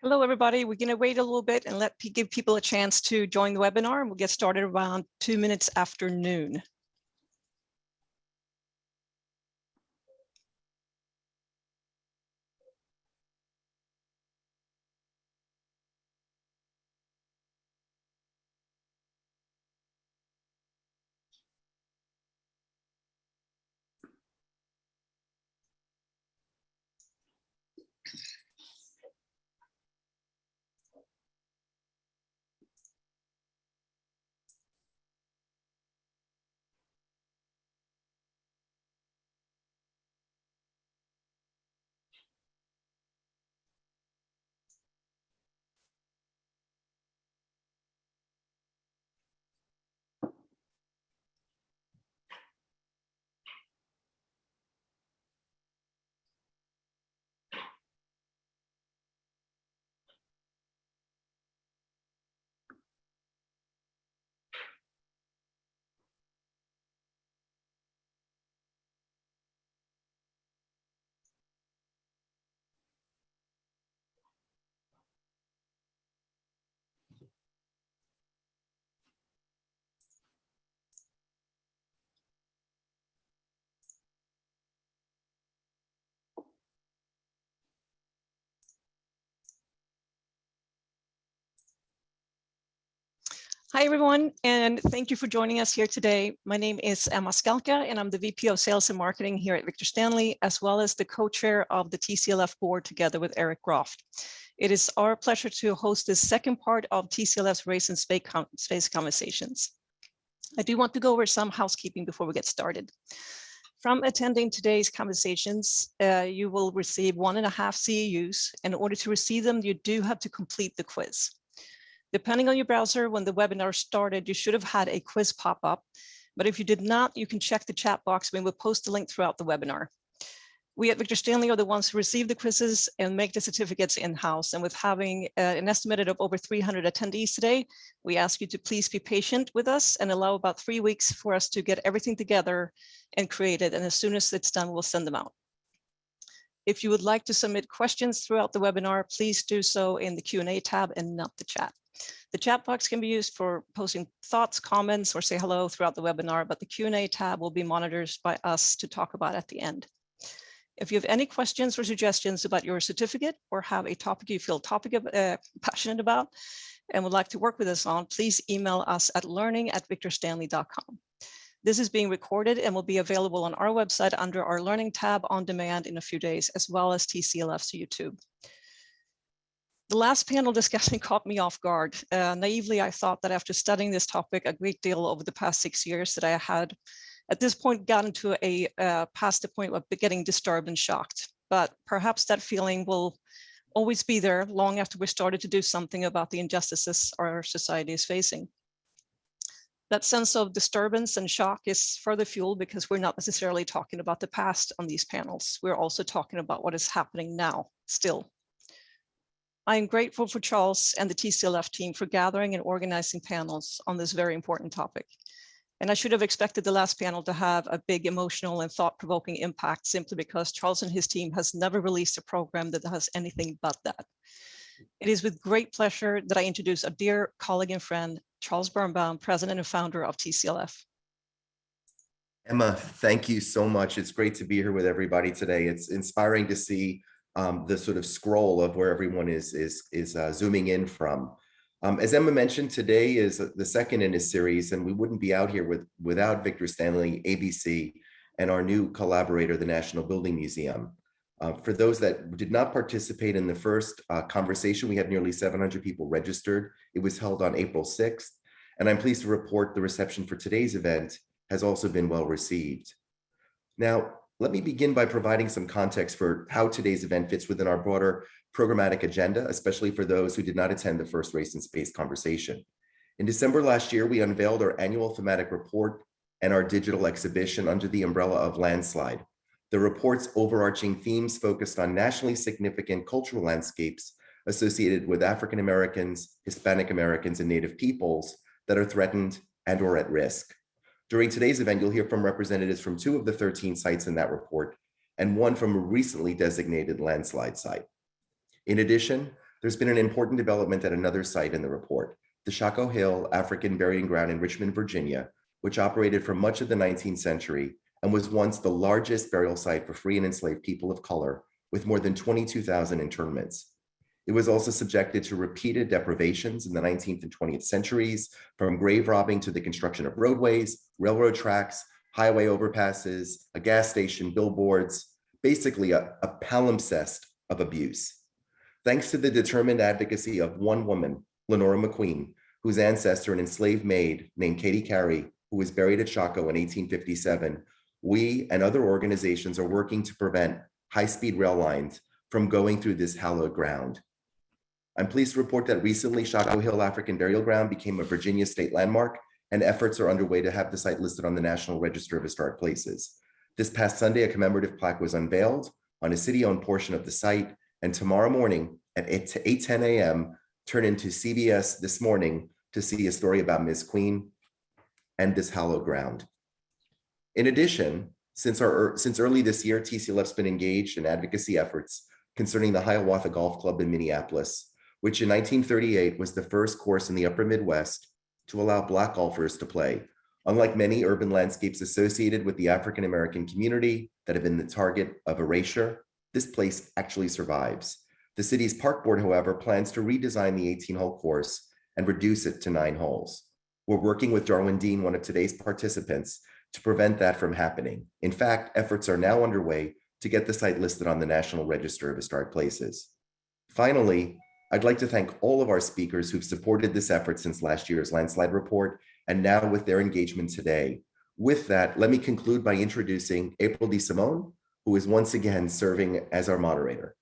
Hello, everybody. We're going to wait a little bit and give people a chance to join the webinar, and we'll get started around 2 minutes after noon. Hi, everyone, and thank you for joining us here today. My name is Emma Skalka, and I'm the VP of Sales and Marketing here at Victor Stanley, as well as the co-chair of the TCLF board together with Eric Groff. It is our pleasure to host this second part of TCLF's Race and Space Conversations. I do want to go over some housekeeping before we get started. From attending today's conversations, you will receive 1.5 CEUs. In order to receive them, you do have to complete the quiz. Depending on your browser, when the webinar started, you should have had a quiz pop up. But if you did not, you can check the chat box. We will post the link throughout the webinar. We at Victor Stanley are the ones who receive the quizzes and make the certificates in-house. And with having an estimated of over 300 attendees today, we ask you to please be patient with us and allow about 3 weeks for us to get everything together and create it. And as soon as it's done, we'll send them out. If you would like to submit questions throughout the webinar, please do so in the Q&A tab and not the chat. The chat box can be used for posting thoughts, comments, or say hello throughout the webinar, but the Q&A tab will be monitored by us to talk about at the end. If you have any questions or suggestions about your certificate or have a topic you feel passionate about and would like to work with us on, please email us at learning@victorstanley.com. This is being recorded and will be available on our website under our Learning tab on demand in a few days, as well as TCLF's YouTube. The last panel discussion caught me off guard. Naively, I thought that after studying this topic a great deal over the past 6 years, that I had, at this point, gotten to past the point of getting disturbed and shocked. But perhaps that feeling will always be there long after we started to do something about the injustices our society is facing. That sense of disturbance and shock is further fueled because we're not necessarily talking about the past on these panels. We're also talking about what is happening now, still. I am grateful for Charles and the TCLF team for gathering and organizing panels on this very important topic. And I should have expected the last panel to have a big emotional and thought-provoking impact simply because Charles and his team has never released a program that does anything but that. It is with great pleasure that I introduce a dear colleague and friend, Charles Birnbaum, president and founder of TCLF. Emma, thank you so much. It's great to be here with everybody today. It's inspiring to see the sort of scroll of where everyone is zooming in from. As Emma mentioned, today is the second in a series, and we wouldn't be out here without Victor Stanley, ABC, and our new collaborator, the National Building Museum. For those that did not participate in the first conversation, we had nearly 700 people registered. It was held on April 6th, and I'm pleased to report the reception for today's event has also been well received. Now, let me begin by providing some context for how today's event fits within our broader programmatic agenda, especially for those who did not attend the first Race and Space conversation. In December last year, we unveiled our annual thematic report and our digital exhibition under the umbrella of Landslide. The report's overarching themes focused on nationally significant cultural landscapes associated with African Americans, Hispanic Americans, and Native peoples that are threatened and or at risk. During today's event, you'll hear from representatives from 2 of the 13 sites in that report and 1 from a recently designated landslide site. In addition, There's been an important development at another site in the report, the Shockoe Hill African Burying Ground in Richmond, Virginia, which operated for much of the 19th century and was once the largest burial site for free and enslaved people of color, with more than 22,000 interments. It was also subjected to repeated deprivations in the 19th and 20th centuries, from grave robbing to the construction of roadways, railroad tracks, highway overpasses, a gas station, billboards, basically a palimpsest of abuse. Thanks to the determined advocacy of one woman, Lenora McQueen, whose ancestor, an enslaved maid named Katie Carey, who was buried at Shockoe in 1857, we and other organizations are working to prevent high-speed rail lines from going through this hallowed ground. I'm pleased to report that recently Shockoe Hill African Burial Ground became a Virginia state landmark, and efforts are underway to have the site listed on the National Register of Historic Places. This past Sunday, a commemorative plaque was unveiled on a city-owned portion of the site, and tomorrow morning at 8:10 a.m., turn into CBS This Morning to see a story about Ms. Queen and this hallowed ground. In addition, since early this year, TCLF's been engaged in advocacy efforts concerning the Hiawatha Golf Club in Minneapolis, which in 1938 was the first course in the upper Midwest to allow Black golfers to play. Unlike many urban landscapes associated with the African-American community that have been the target of erasure, this place actually survives. The city's park board, however, plans to redesign the 18-hole course and reduce it to 9 holes. We're working with Darwin Dean, one of today's participants, to prevent that from happening. In fact, efforts are now underway to get the site listed on the National Register of Historic Places. Finally, I'd like to thank all of our speakers who've supported this effort since last year's Landslide report, and now with their engagement today. With that, let me conclude by introducing April De Simone, who is once again serving as our moderator.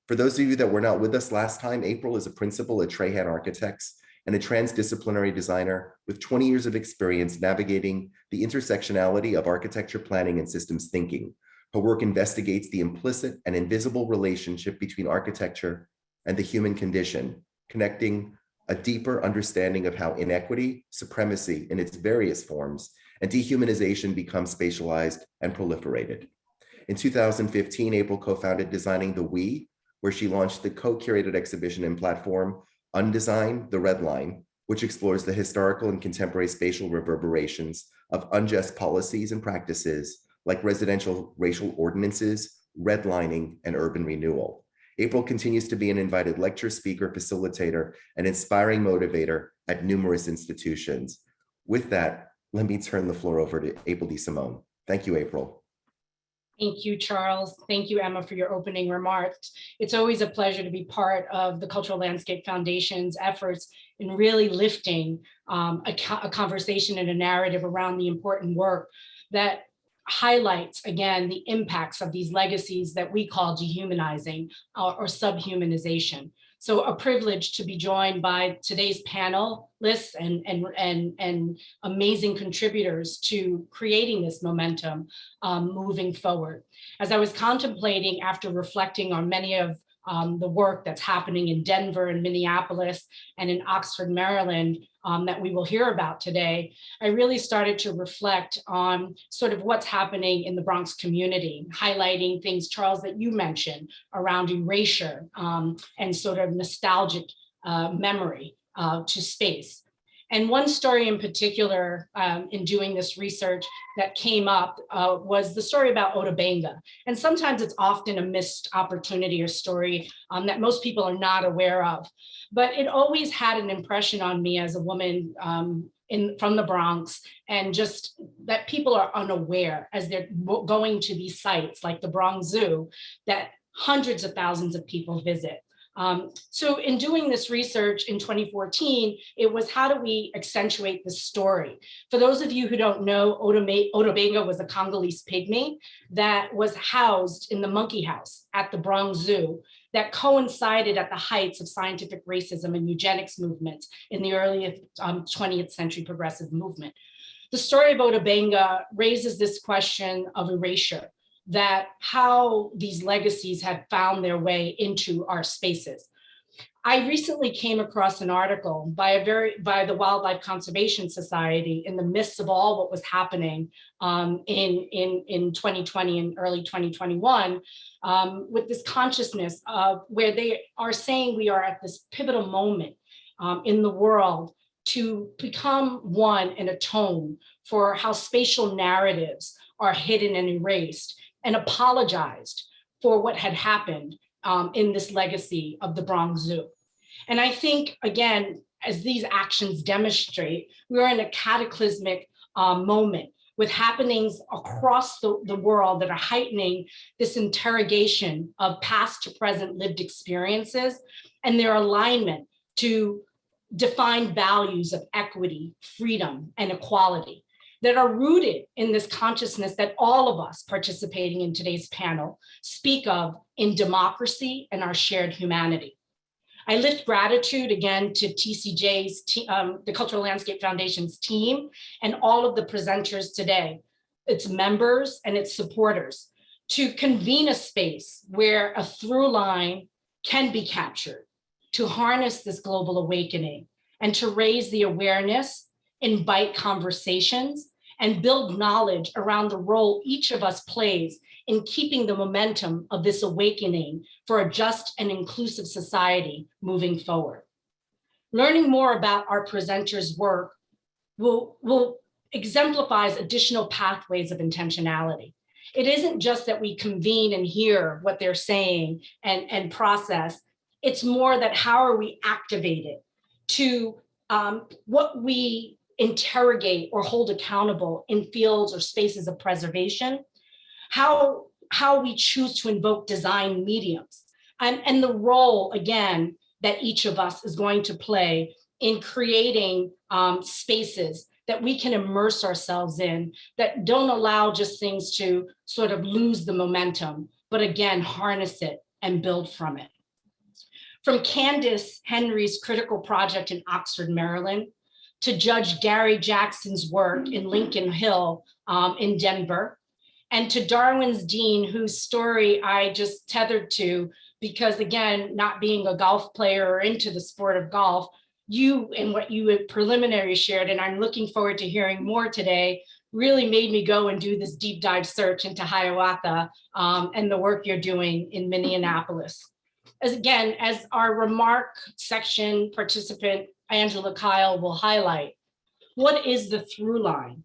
For those of you that were not with us last time, April is a principal at Trahan Architects and a transdisciplinary designer with 20 years of experience navigating the intersectionality of architecture planning and systems thinking. Her work investigates the implicit and invisible relationship between architecture and the human condition, connecting a deeper understanding of how inequity, supremacy in its various forms, and dehumanization become spatialized and proliferated. In 2015, April co-founded Designing the We, where she launched the co-curated exhibition and platform Undesign the Red Line, which explores the historical and contemporary spatial reverberations of unjust policies and practices like residential racial ordinances, redlining, and urban renewal. April continues to be an invited lecture speaker, facilitator, and inspiring motivator at numerous institutions. With that, let me turn the floor over to April De Simone. Thank you, April. Thank you, Charles. Thank you, Emma, for your opening remarks. It's always a pleasure to be part of the Cultural Landscape Foundation's efforts in really lifting a conversation and a narrative around the important work that highlights, again, the impacts of these legacies that we call dehumanizing or subhumanization. So a privilege to be joined by today's panelists and amazing contributors to creating this momentum moving forward. As I was contemplating after reflecting on many of the work that's happening in Denver and Minneapolis and in Oxford, Maryland, that we will hear about today, I really started to reflect on sort of what's happening in the Bronx community, highlighting things, Charles, that you mentioned around erasure and sort of nostalgic memory to space. And one story in particular in doing this research that came up was the story about Otabenga. And sometimes it's often a missed opportunity or story that most people are not aware of. But it always had an impression on me as a woman from the Bronx, and just that people are unaware as they're going to these sites like the Bronx Zoo that hundreds of thousands of people visit. So in doing this research in 2014, it was how do we accentuate the story? For those of you who don't know, Otabenga was a Congolese pygmy that was housed in the monkey house at the Bronx Zoo that coincided at the heights of scientific racism and eugenics movements in the early 20th century progressive movement. The story of Otabenga raises this question of erasure, that how these legacies have found their way into our spaces. I recently came across an article by the Wildlife Conservation Society in the midst of all what was happening in 2020 and early 2021, with this consciousness of where they are saying we are at this pivotal moment in the world to become one and atone for how spatial narratives are hidden and erased, and apologized for what had happened in this legacy of the Bronx Zoo. And I think, again, as these actions demonstrate, we are in a cataclysmic moment with happenings across the world that are heightening this interrogation of past to present lived experiences and their alignment to define values of equity, freedom, and equality that are rooted in this consciousness that all of us participating in today's panel speak of in democracy and our shared humanity. I lift gratitude again to TCJ's, the Cultural Landscape Foundation's team, and all of the presenters today, its members and its supporters, to convene a space where a through line can be captured, to harness this global awakening, and to raise the awareness, invite conversations, and build knowledge around the role each of us plays in keeping the momentum of this awakening for a just and inclusive society moving forward. Learning more about our presenters' work will exemplifies additional pathways of intentionality. It isn't just that we convene and hear what they're saying and process. It's more that how are we activated to what we interrogate or hold accountable in fields or spaces of preservation, how we choose to invoke design mediums, and the role, again, that each of us is going to play in creating spaces that we can immerse ourselves in that don't allow just things to sort of lose the momentum, but again, harness it and build from it. From Candace Henry's critical project in Oxford, Maryland, to Judge Gary Jackson's work in Lincoln Hill in Denver, and to Darwin's dean, whose story I just tethered to, because again, not being a golf player or into the sport of golf, you and what you had preliminary shared, and I'm looking forward to hearing more today, really made me go and do this deep dive search into Hiawatha and the work you're doing in Minneapolis. As our remark section participant, Angela Kyle, will highlight, what is the through line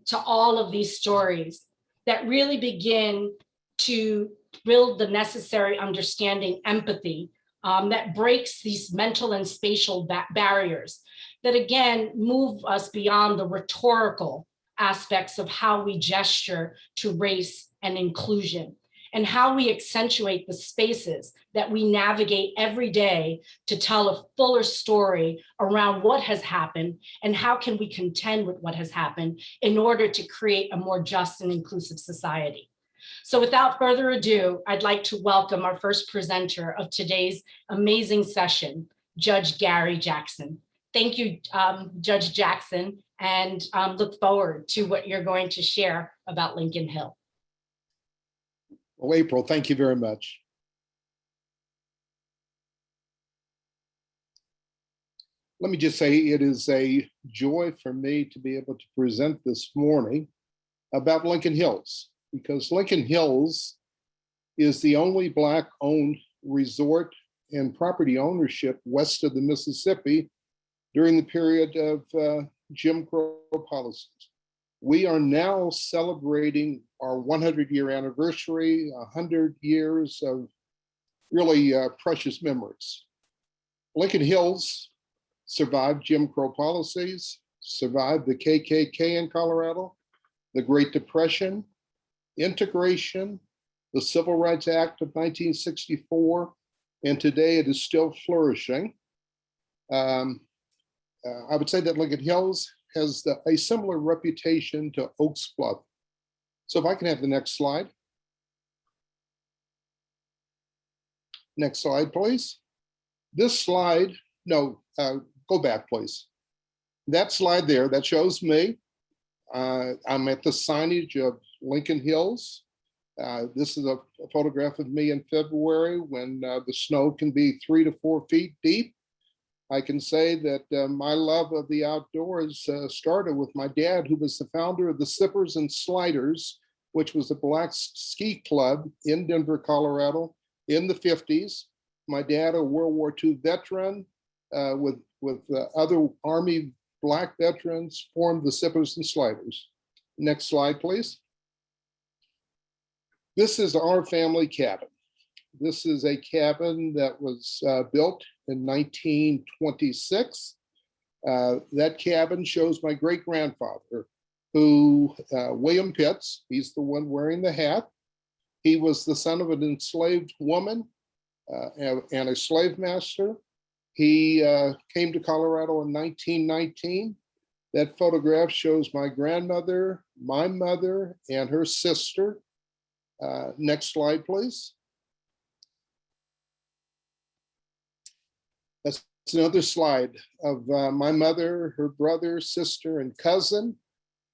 to all of these stories that really begin to build the necessary understanding, empathy, that breaks these mental and spatial barriers, that again, move us beyond the rhetorical aspects of how we gesture to race and inclusion, and how we accentuate the spaces that we navigate every day to tell a fuller story around what has happened and how can we contend with what has happened in order to create a more just and inclusive society. So without further ado, I'd like to welcome our first presenter of today's amazing session, Judge Gary Jackson. Thank you, Judge Jackson, and look forward to what you're going to share about Lincoln Hill. Well, April, thank you very much. Let me just say it is a joy for me to be able to present this morning about Lincoln Hills, because Lincoln Hills is the only Black-owned resort and property ownership west of the Mississippi during the period of Jim Crow policies. We are now celebrating our 100-year anniversary, 100 years of really precious memories. Lincoln Hills survived Jim Crow policies, survived the KKK in Colorado, the Great Depression, integration, the Civil Rights Act of 1964, and today it is still flourishing. I would say that Lincoln Hills has a similar reputation to Oaks Bluff. So if I can have the next slide. Next slide, please. This slide, no, go back, please. That slide there, that shows me. I'm at the signage of Lincoln Hills. This is a photograph of me in February when the snow can be 3 to 4 feet deep. I can say that my love of the outdoors started with my dad, who was the founder of the Sippers and Sliders, which was a black ski club in Denver, Colorado in the 50s. My dad, a World War II veteran with other Army Black veterans, formed the Sippers and Sliders. Next slide, please. This is our family cabin. This is a cabin that was built in 1926. That cabin shows my great-grandfather, who, William Pitts, he's the one wearing the hat. He was the son of an enslaved woman and a slave master. He came to Colorado in 1919. That photograph shows my grandmother, my mother, and her sister. Next slide, please. That's another slide of my mother, her brother, sister, and cousin.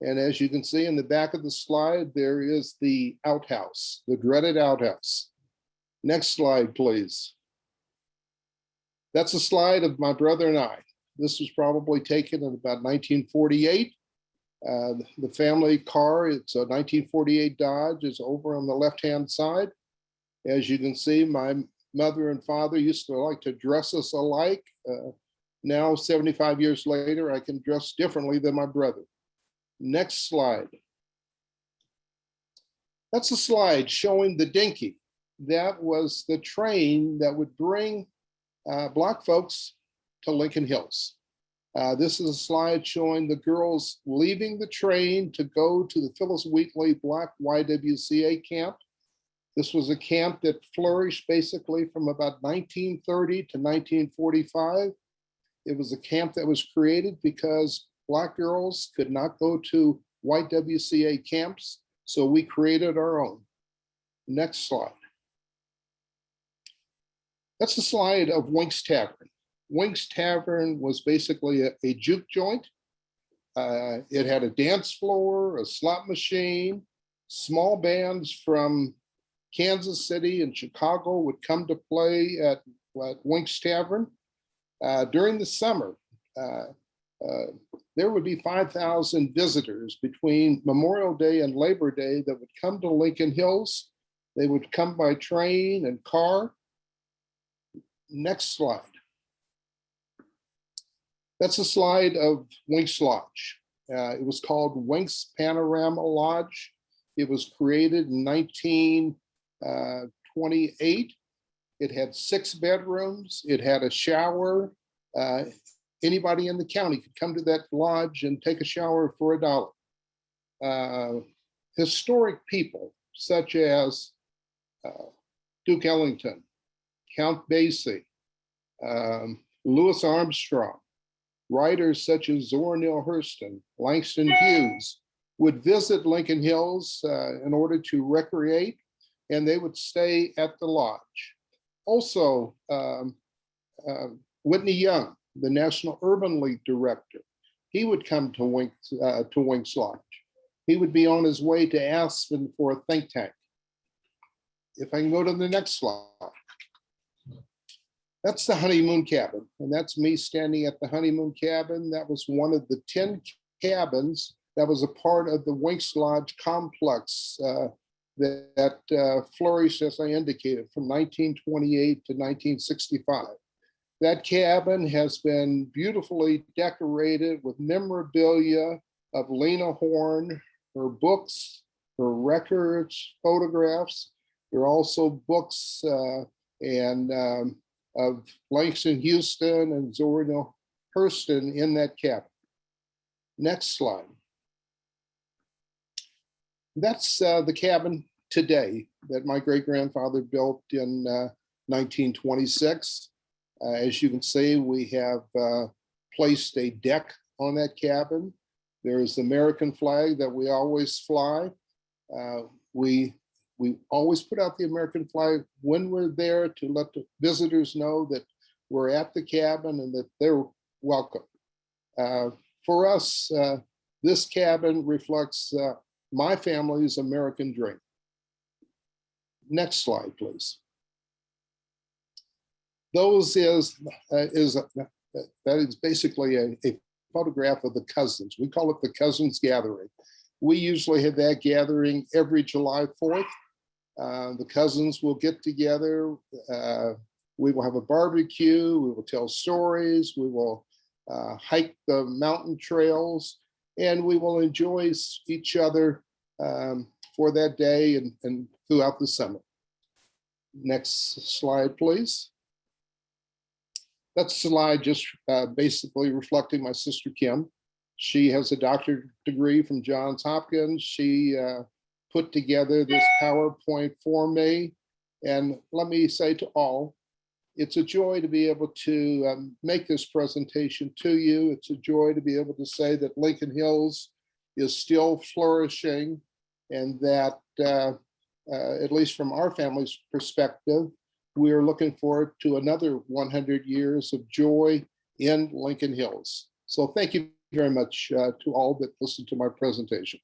And as you can see in the back of the slide, there is the outhouse, the dreaded outhouse. Next slide, please. That's a slide of my brother and I. This was probably taken in about 1948. The family car, it's a 1948 Dodge, is over on the left-hand side. As you can see, my mother and father used to like to dress us alike. Now, 75 years later, I can dress differently than my brother. Next slide. That's a slide showing the Dinky. That was the train that would bring Black folks to Lincoln Hills. This is a slide showing the girls leaving the train to go to the Phyllis Wheatley Black YWCA camp. This was a camp that flourished basically from about 1930 to 1945. It was a camp that was created because Black girls could not go to white WCA camps, so we created our own. Next slide. That's a slide of Wink's Tavern. Wink's Tavern was basically a juke joint. It had a dance floor, a slot machine. Small bands from Kansas City and Chicago would come to play at Wink's Tavern. During the summer, there would be 5,000 visitors between Memorial Day and Labor Day that would come to Lincoln Hills. They would come by train and car. Next slide. That's a slide of Wink's Lodge. It was called Wink's Panorama Lodge. It was created in 1928. It had 6 bedrooms. It had a shower. Anybody in the county could come to that lodge and take a shower for $1. Historic people such as Duke Ellington, Count Basie, Louis Armstrong, writers such as Zora Neale Hurston, Langston Hughes would visit Lincoln Hills in order to recreate, and they would stay at the lodge. Also, Whitney Young, the National Urban League director, he would come to Wink's Lodge. He would be on his way to Aspen for a think tank. If I can go to the next slide. That's the honeymoon cabin, and that's me standing at the honeymoon cabin. That was one of the 10 cabins that was a part of the Wink's Lodge complex that flourished, as I indicated, from 1928 to 1965. That cabin has been beautifully decorated with memorabilia of Lena Horne, her books, her records, photographs. There are also books of Langston Huston and Zora Neale Hurston in that cabin. Next slide. That's the cabin today that my great-grandfather built in 1926. As you can see, we have placed a deck on that cabin. There's the American flag that we always fly. We always put out the American flag when we're there to let the visitors know that we're at the cabin and that they're welcome. For us, this cabin reflects my family's American dream. Next slide, please. That is basically a photograph of the cousins. We call it the Cousins Gathering. We usually have that gathering every July 4th. The cousins will get together. We will have a barbecue. We will tell stories. We will hike the mountain trails, and we will enjoy each other for that day and throughout the summer. Next slide, please. That's a slide just basically reflecting my sister, Kim. She has a doctorate degree from Johns Hopkins. She put together this PowerPoint for me. And let me say to all, it's a joy to be able to make this presentation to you. It's a joy to be able to say that Lincoln Hills is still flourishing, and that at least from our family's perspective, we are looking forward to another 100 years of joy in Lincoln Hills. So thank you very much to all that listened to my presentation.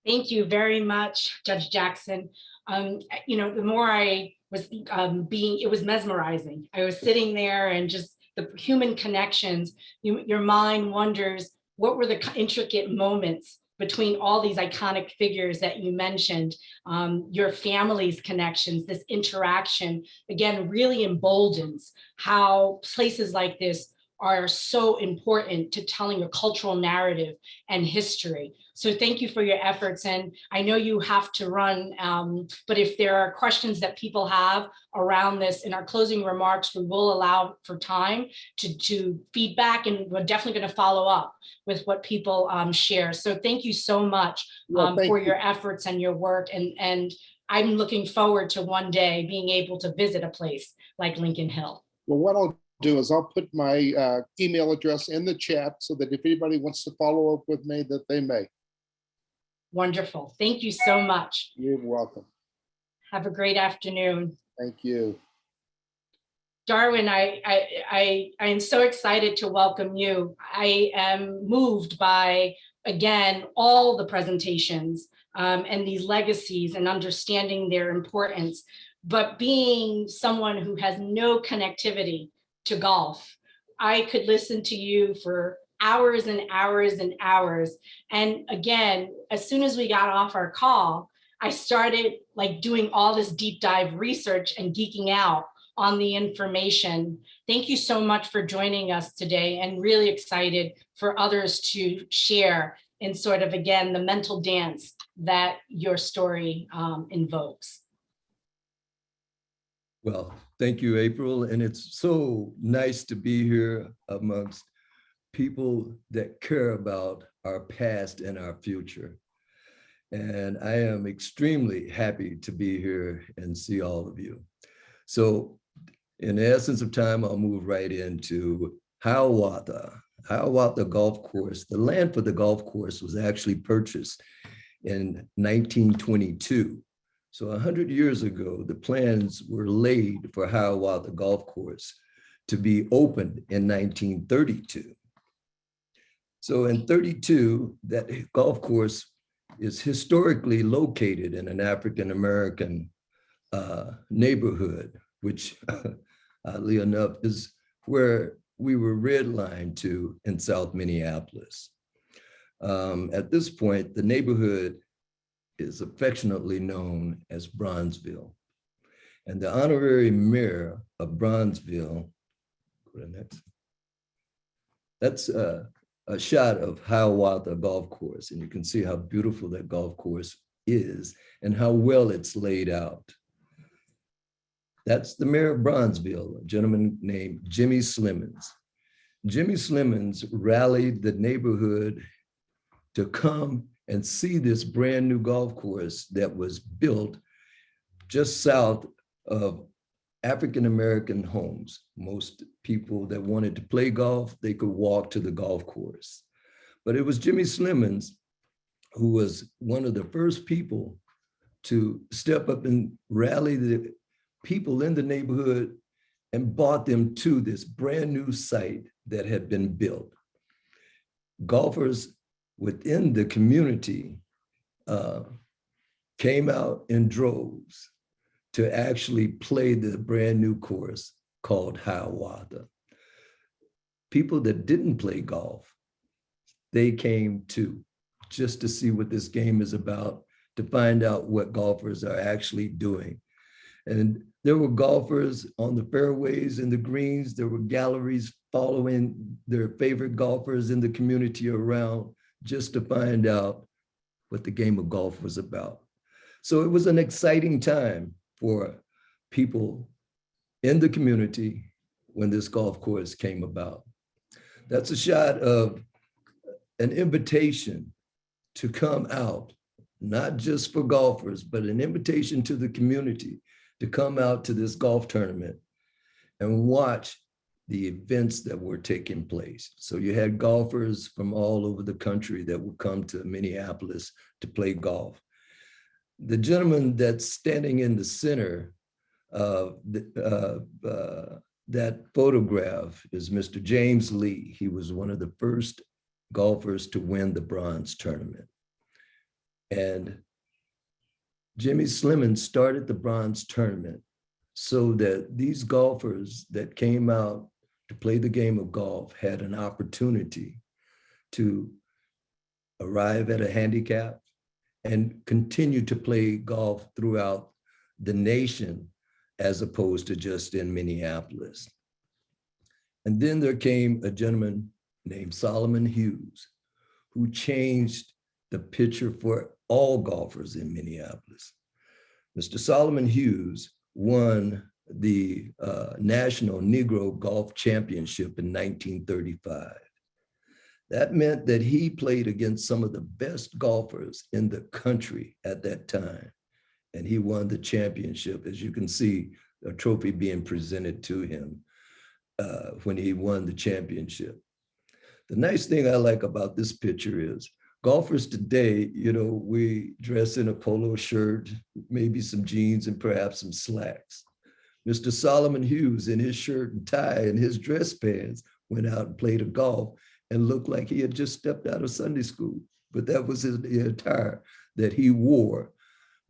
Thank you very much, Judge Jackson. The more I was it was mesmerizing. I was sitting there and just the human connections, your mind wonders, what were the intricate moments between all these iconic figures that you mentioned, your family's connections, this interaction, again, really emboldens how places like this are so important to telling a cultural narrative and history. So thank you for your efforts. And I know you have to run, but if there are questions that people have around this in our closing remarks, we will allow for time to feedback, and we're definitely going to follow up with what people share. So thank you so much for your efforts and your work. And I'm looking forward to one day being able to visit a place like Lincoln Hill. Well, what I'll do is I'll put my email address in the chat so that if anybody wants to follow up with me, that they may. Wonderful. Thank you so much. You're welcome. Have a great afternoon. Thank you. Darwin, I am so excited to welcome you. I am moved by, again, all the presentations and these legacies and understanding their importance. But being someone who has no connectivity to golf, I could listen to you for hours and hours and hours. And again, as soon as we got off our call, I started like doing all this deep dive research and geeking out on the information. Thank you so much for joining us today, and really excited for others to share in sort of, again, the mental dance that your story invokes. Well, thank you, April. And it's so nice to be here amongst people that care about our past and our future. And I am extremely happy to be here and see all of you. So in the essence of time, I'll move right into Hiawatha Golf Course. The land for the golf course was actually purchased in 1922. So 100 years ago, the plans were laid for Hiawatha Golf Course to be opened in 1932. So in 32, that golf course is historically located in an African-American neighborhood, which oddly enough is where we were redlined to in South Minneapolis. At this point, the neighborhood is affectionately known as Bronzeville. And the honorary mayor of Bronzeville, go to next. That's a shot of Hiawatha Golf Course, and you can see how beautiful that golf course is and how well it's laid out. That's the mayor of Bronzeville, a gentleman named Jimmy SLEMMONS. Jimmy SLEMMONS rallied the neighborhood to come and see this brand new golf course that was built just south of African-American homes. Most people that wanted to play golf, they could walk to the golf course. But it was Jimmy SLEMMONS who was one of the first people to step up and rally the people in the neighborhood and brought them to this brand new site that had been built. Golfers within the community came out in droves to actually play the brand new course called Hiawatha. People that didn't play golf, they came too, just to see what this game is about, to find out what golfers are actually doing. And there were golfers on the fairways and the greens. There were galleries following their favorite golfers in the community around, just to find out what the game of golf was about. So it was an exciting time for people in the community when this golf course came about. That's a shot of an invitation to come out, not just for golfers, but an invitation to the community to come out to this golf tournament and watch the events that were taking place. So you had golfers from all over the country that would come to Minneapolis to play golf. The gentleman that's standing in the center of that photograph is Mr. James Lee. He was one of the first golfers to win the bronze tournament. And Jimmy SLEMMONS started the bronze tournament so that these golfers that came out to play the game of golf had an opportunity to arrive at a handicap and continue to play golf throughout the nation, as opposed to just in Minneapolis. And then there came a gentleman named Solomon Hughes, who changed the picture for all golfers in Minneapolis. Mr. Solomon Hughes won the National Negro Golf Championship in 1935. That meant that he played against some of the best golfers in the country at that time. And he won the championship. As you can see, a trophy being presented to him when he won the championship. The nice thing I like about this picture is golfers today, we dress in a polo shirt, maybe some jeans and perhaps some slacks. Mr. Solomon Hughes in his shirt and tie and his dress pants went out and played a golf and looked like he had just stepped out of Sunday school. But that was the attire that he wore,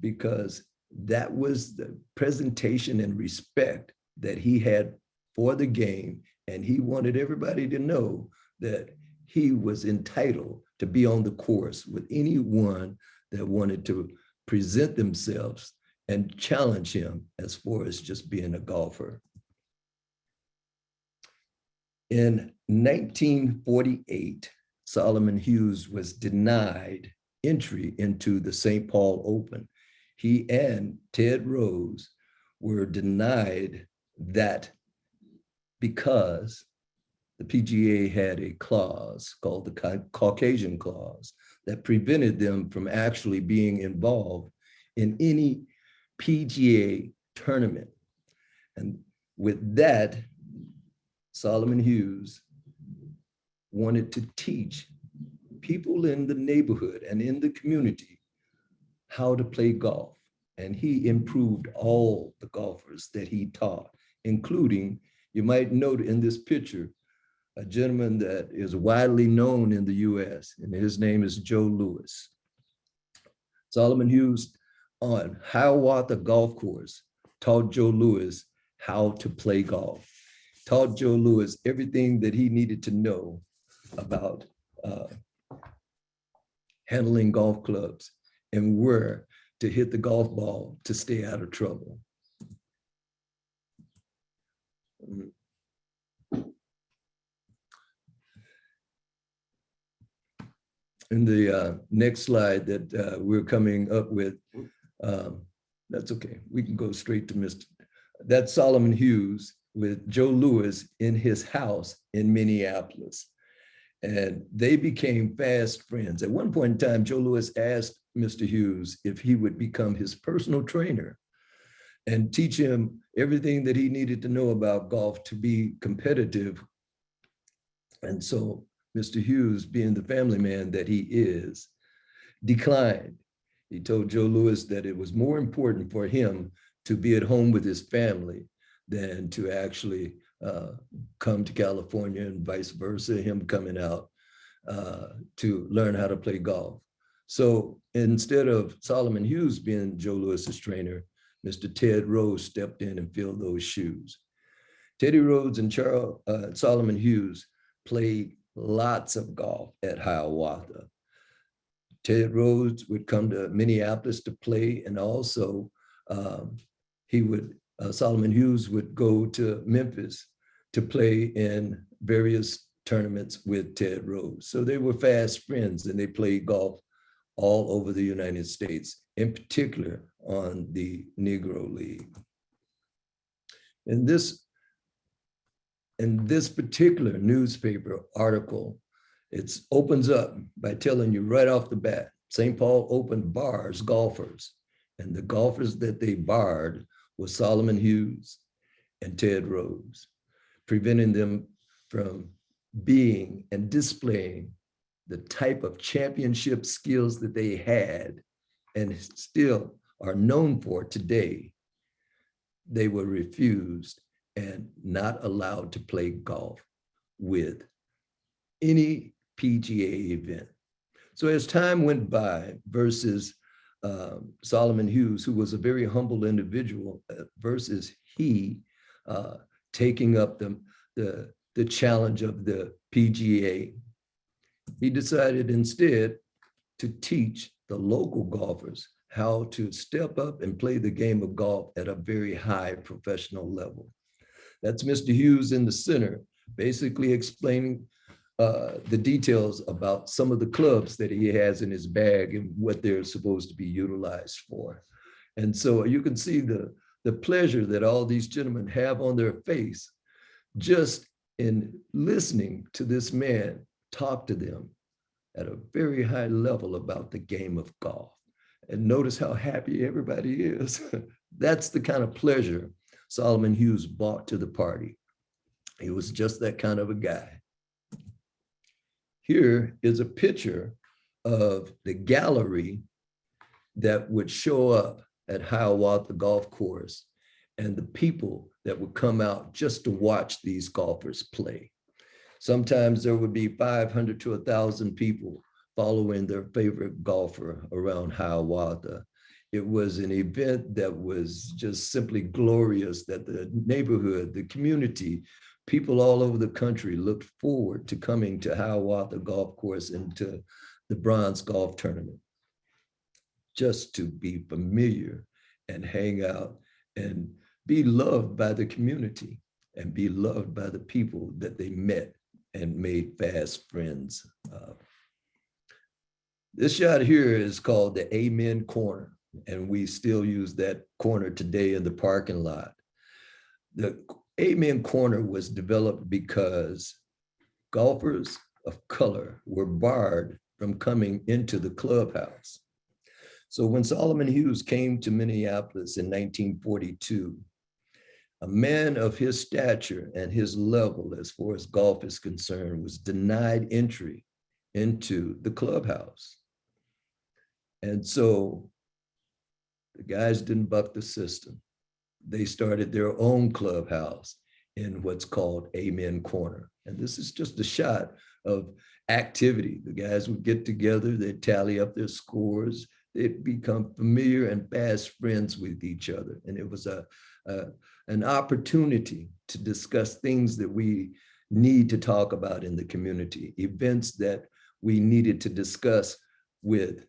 because that was the presentation and respect that he had for the game. And he wanted everybody to know that he was entitled to be on the course with anyone that wanted to present themselves and challenge him as far as just being a golfer. In 1948, Solomon Hughes was denied entry into the St. Paul Open. He and Ted Rose were denied that because the PGA had a clause called the Caucasian clause that prevented them from actually being involved in any PGA tournament. And with that, Solomon Hughes wanted to teach people in the neighborhood and in the community how to play golf. And he improved all the golfers that he taught, including, you might note in this picture, a gentleman that is widely known in the US, and his name is Joe Louis. Solomon Hughes on Hiawatha Golf Course taught Joe Louis how to play golf, taught Joe Louis everything that he needed to know about handling golf clubs and where to hit the golf ball to stay out of trouble. In the next slide that we're coming up with, that's okay. We can go straight to Mr. That's Solomon Hughes with Joe Louis in his house in Minneapolis. And they became fast friends. At one point in time, Joe Louis asked Mr. Hughes if he would become his personal trainer and teach him everything that he needed to know about golf to be competitive. And so Mr. Hughes, being the family man that he is, declined. He told Joe Louis that it was more important for him to be at home with his family than to actually come to California, and vice versa, him coming out to learn how to play golf. So instead of Solomon Hughes being Joe Lewis's trainer, Mr. Ted Rose stepped in and filled those shoes. Teddy Rhodes and Solomon Hughes played lots of golf at Hiawatha. Ted Rhodes would come to Minneapolis to play, and also Solomon Hughes would go to Memphis to play in various tournaments with Ted Rhodes. So they were fast friends, and they played golf all over the United States, in particular on the Negro League. In this particular newspaper article, it opens up by telling you right off the bat, St. Paul opened bars golfers, and the golfers that they barred was Solomon Hughes and Ted Rose, preventing them from being and displaying the type of championship skills that they had and still are known for today. They were refused and not allowed to play golf with any PGA event. So as time went by versus Solomon Hughes, who was a very humble individual, versus he taking up the challenge of the PGA, he decided instead to teach the local golfers how to step up and play the game of golf at a very high professional level. That's Mr. Hughes in the center, basically explaining the details about some of the clubs that he has in his bag and what they're supposed to be utilized for. And so you can see the pleasure that all these gentlemen have on their face just in listening to this man talk to them at a very high level about the game of golf. And notice how happy everybody is. That's the kind of pleasure Solomon Hughes brought to the party. He was just that kind of a guy. Here is a picture of the gallery that would show up at Hiawatha Golf Course and the people that would come out just to watch these golfers play. Sometimes there would be 500 to 1,000 people following their favorite golfer around Hiawatha. It was an event that was just simply glorious, that the neighborhood, the community, people all over the country looked forward to coming to Hiawatha Golf Course and to the Bronze Golf Tournament, just to be familiar and hang out and be loved by the community and be loved by the people that they met and made fast friends of. This shot here is called the Amen Corner, and we still use that corner today in the parking lot. The Amen Corner was developed because golfers of color were barred from coming into the clubhouse. So when Solomon Hughes came to Minneapolis in 1942, a man of his stature and his level as far as golf is concerned was denied entry into the clubhouse. And so the guys didn't buck the system. They started their own clubhouse in what's called Amen Corner. And this is just a shot of activity. The guys would get together, they'd tally up their scores, they'd become familiar and fast friends with each other. And it was an opportunity to discuss things that we need to talk about in the community, events that we needed to discuss with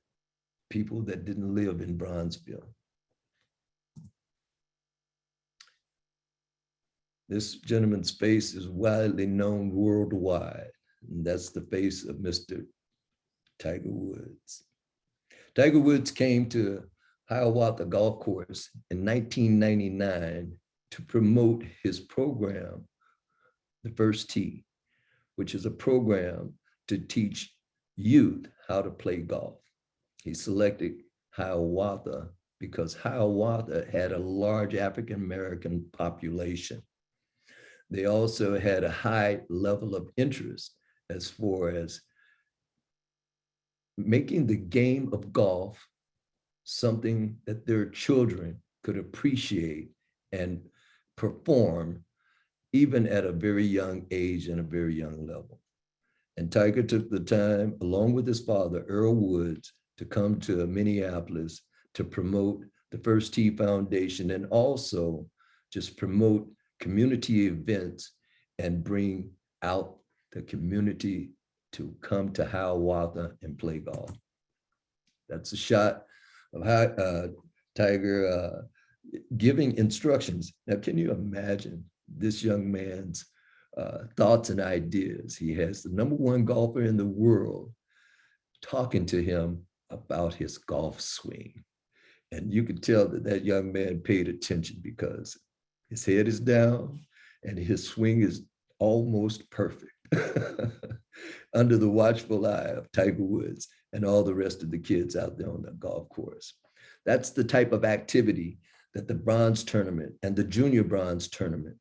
people that didn't live in Bronzeville. This gentleman's face is widely known worldwide, and that's the face of Mr. Tiger Woods. Tiger Woods came to Hiawatha Golf Course in 1999 to promote his program, The First Tee, which is a program to teach youth how to play golf. He selected Hiawatha because Hiawatha had a large African-American population. They also had a high level of interest as far as making the game of golf something that their children could appreciate and perform even at a very young age and a very young level. And Tiger took the time, along with his father, Earl Woods, to come to Minneapolis to promote the First Tee Foundation and also just promote community events and bring out the community to come to Hiawatha and play golf. That's a shot of Tiger giving instructions. Now, can you imagine this young man's thoughts and ideas? He has the #1 golfer in the world talking to him about his golf swing. And you could tell that that young man paid attention because his head is down and his swing is almost perfect under the watchful eye of Tiger Woods and all the rest of the kids out there on the golf course. That's the type of activity that the bronze tournament and the junior bronze tournament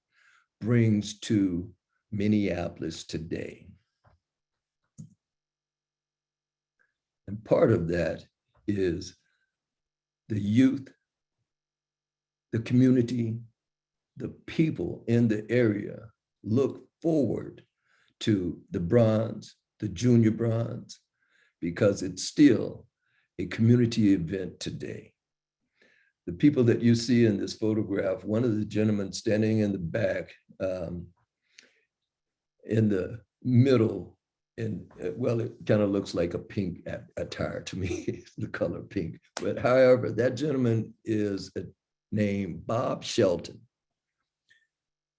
brings to Minneapolis today. And part of that is the youth, the community, the people in the area look forward to the bronze, the junior bronze, because it's still a community event today. The people that you see in this photograph, one of the gentlemen standing in the back, in the middle, and well, it kind of looks like a pink attire to me, the color pink. But however, that gentleman is named Bob Shelton.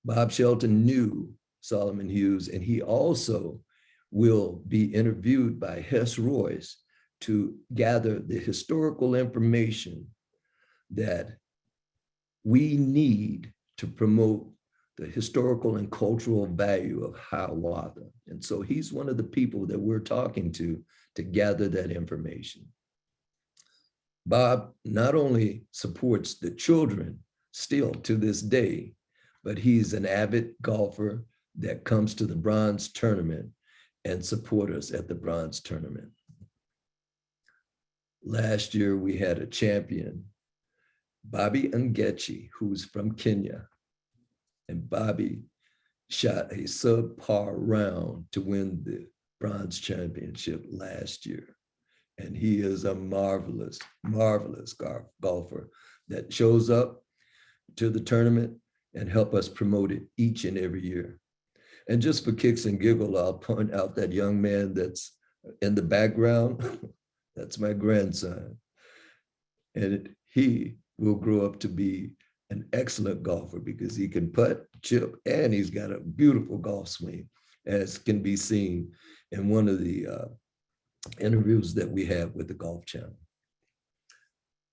Bob Shelton knew Solomon Hughes, and he also will be interviewed by Hess Royce to gather the historical information that we need to promote the historical and cultural value of Hiawatha. And so he's one of the people that we're talking to gather that information. Bob not only supports the children still to this day, but he's an avid golfer that comes to the bronze tournament and support us at the bronze tournament. Last year, we had a champion, Bobby Ngechi, who's from Kenya. And Bobby shot a subpar round to win the bronze championship last year. And he is a marvelous, marvelous golfer that shows up to the tournament and help us promote it each and every year. And just for kicks and giggles, I'll point out that young man that's in the background. That's my grandson. And he will grow up to be an excellent golfer because he can putt, chip, and he's got a beautiful golf swing, as can be seen in one of the interviews that we have with the Golf Channel.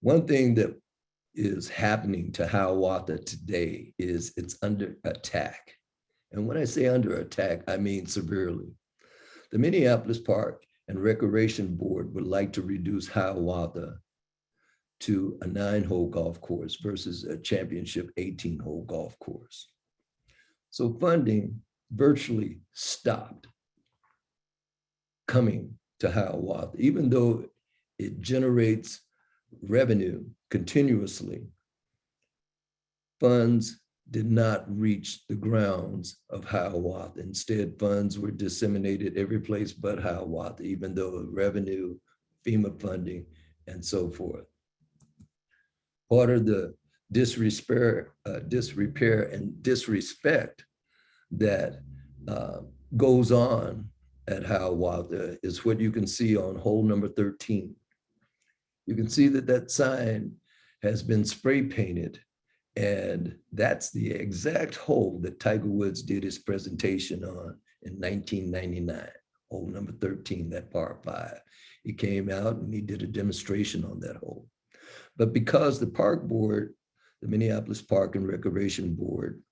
One thing that is happening to Hiawatha today is it's under attack. And when I say under attack, I mean severely. The Minneapolis Park and Recreation Board would like to reduce Hiawatha to a 9-hole golf course versus a championship 18-hole golf course. So funding virtually stopped coming to Hiawatha, even though it generates revenue continuously. Funds did not reach the grounds of Hiawatha. Instead, funds were disseminated every place but Hiawatha, even though revenue, FEMA funding, and so forth. Part of the disrepair and disrespect that goes on at Hiawatha is what you can see on hole number 13. You can see that that sign has been spray painted, and that's the exact hole that Tiger Woods did his presentation on in 1999, hole number 13, that par 5. He came out and he did a demonstration on that hole. But because the park board, the Minneapolis Park and Recreation Board,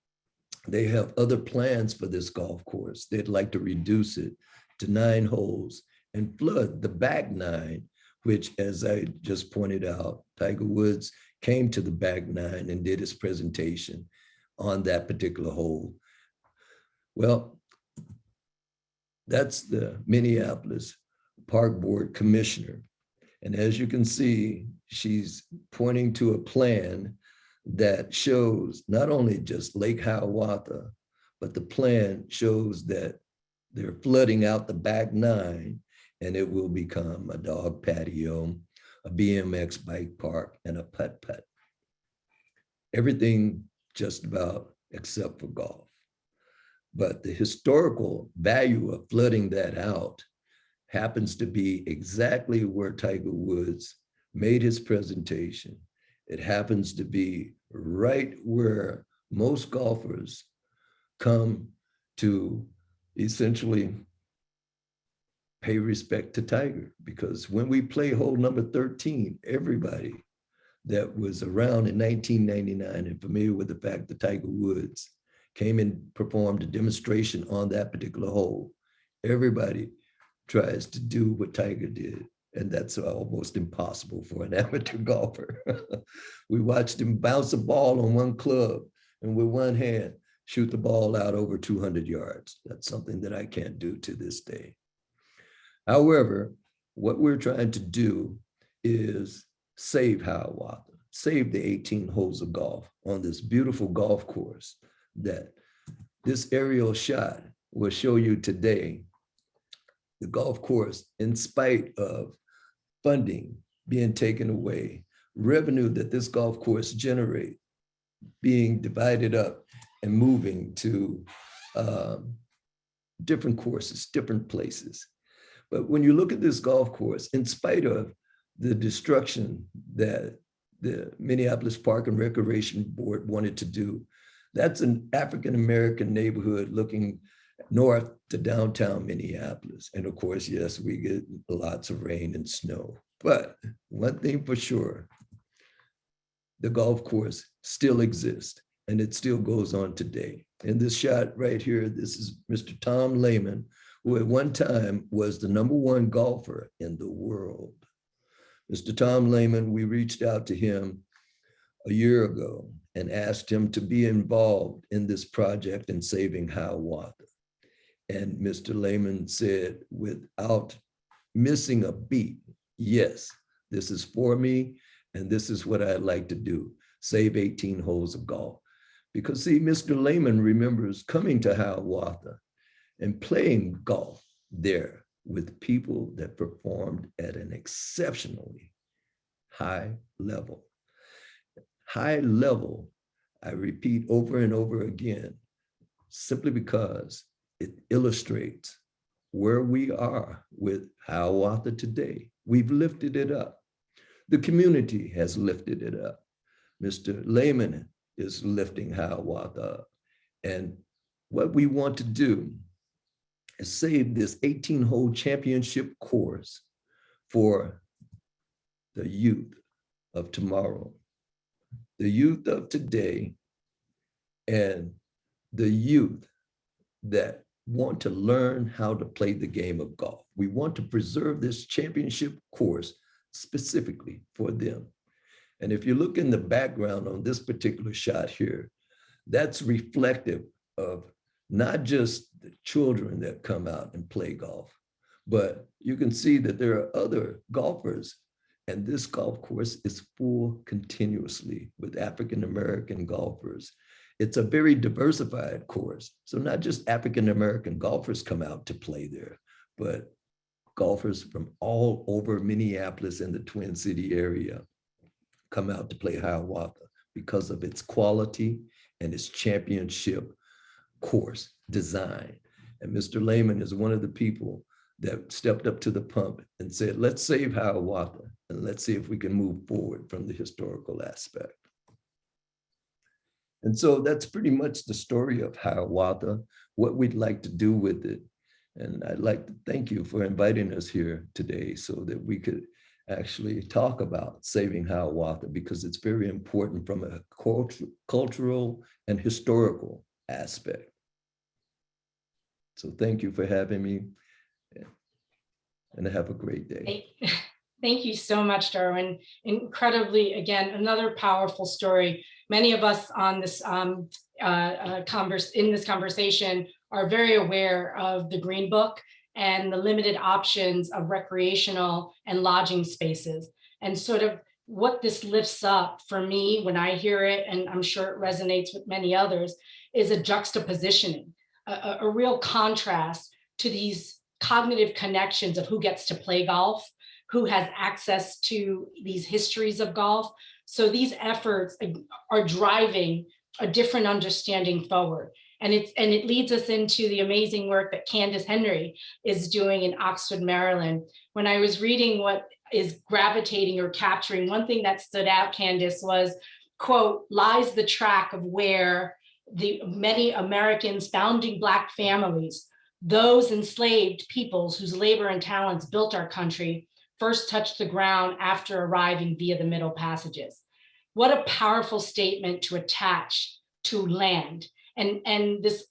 they have other plans for this golf course. They'd like to reduce it to 9 holes and flood the back 9, which, as I just pointed out, Tiger Woods came to the back 9 and did his presentation on that particular hole. Well, that's the Minneapolis Park Board Commissioner. And as you can see, she's pointing to a plan that shows not only just Lake Hiawatha, but the plan shows that they're flooding out the back 9 and it will become a dog patio, a BMX bike park, and a putt-putt. Everything just about except for golf. But the historical value of flooding that out happens to be exactly where Tiger Woods made his presentation. It happens to be right where most golfers come to essentially pay respect to Tiger, because when we play hole number 13, everybody that was around in 1999 and familiar with the fact that Tiger Woods came and performed a demonstration on that particular hole, everybody tries to do what Tiger did. And that's almost impossible for an amateur golfer. We watched him bounce a ball on one club and with one hand, shoot the ball out over 200 yards. That's something that I can't do to this day. However, what we're trying to do is save Hiawatha, save the 18 holes of golf on this beautiful golf course that this aerial shot will show you today. The golf course, in spite of funding being taken away, revenue that this golf course generates being divided up and moving to different courses, different places. But when you look at this golf course, in spite of the destruction that the Minneapolis Park and Recreation Board wanted to do, that's an African-American neighborhood looking north to downtown Minneapolis. And of course, yes, we get lots of rain and snow. But one thing for sure, the golf course still exists and it still goes on today. In this shot right here, this is Mr. Tom Lehman, who at one time was the #1 golfer in the world. Mr. Tom Lehman, we reached out to him a year ago and asked him to be involved in this project in saving Hiawatha. And Mr. Lehman said, without missing a beat, yes, this is for me, and this is what I'd like to do, save 18 holes of golf. Because see, Mr. Lehman remembers coming to Hiawatha and playing golf there with people that performed at an exceptionally high level. High level, I repeat over and over again, simply because it illustrates where we are with Hiawatha today. We've lifted it up. The community has lifted it up. Mr. Lehman is lifting Hiawatha up. And what we want to do is save this 18-hole championship course for the youth of tomorrow, the youth of today, and the youth that want to learn how to play the game of golf. We want to preserve this championship course specifically for them. And if you look in the background on this particular shot here, that's reflective of not just the children that come out and play golf, but you can see that there are other golfers, and this golf course is full continuously with African-American golfers. It's a very diversified course. So not just African-American golfers come out to play there, but golfers from all over Minneapolis and the Twin City area come out to play Hiawatha because of its quality and its championship course design. And Mr. Lehman is one of the people that stepped up to the pump and said, let's save Hiawatha and let's see if we can move forward from the historical aspect. And so that's pretty much the story of Hiawatha, what we'd like to do with it. And I'd like to thank you for inviting us here today so that we could actually talk about saving Hiawatha, because it's very important from a cultural and historical aspect. So thank you for having me, and have a great day. Thank you so much, Darwin. Incredibly, again, another powerful story. Many of us on this in this conversation are very aware of the Green Book and the limited options of recreational and lodging spaces. And sort of what this lifts up for me when I hear it, and I'm sure it resonates with many others, is a juxtapositioning, a real contrast to these cognitive connections of who gets to play golf, who has access to these histories of golf. So these efforts are driving a different understanding forward. And it leads us into the amazing work that Candance Henry is doing in Oxford, Maryland. When I was reading what is gravitating or capturing, one thing that stood out, Candance, was, quote, lies the track of where the many Americans, founding Black families, those enslaved peoples whose labor and talents built our country, first touched the ground after arriving via the Middle Passages. What a powerful statement to attach to land. And this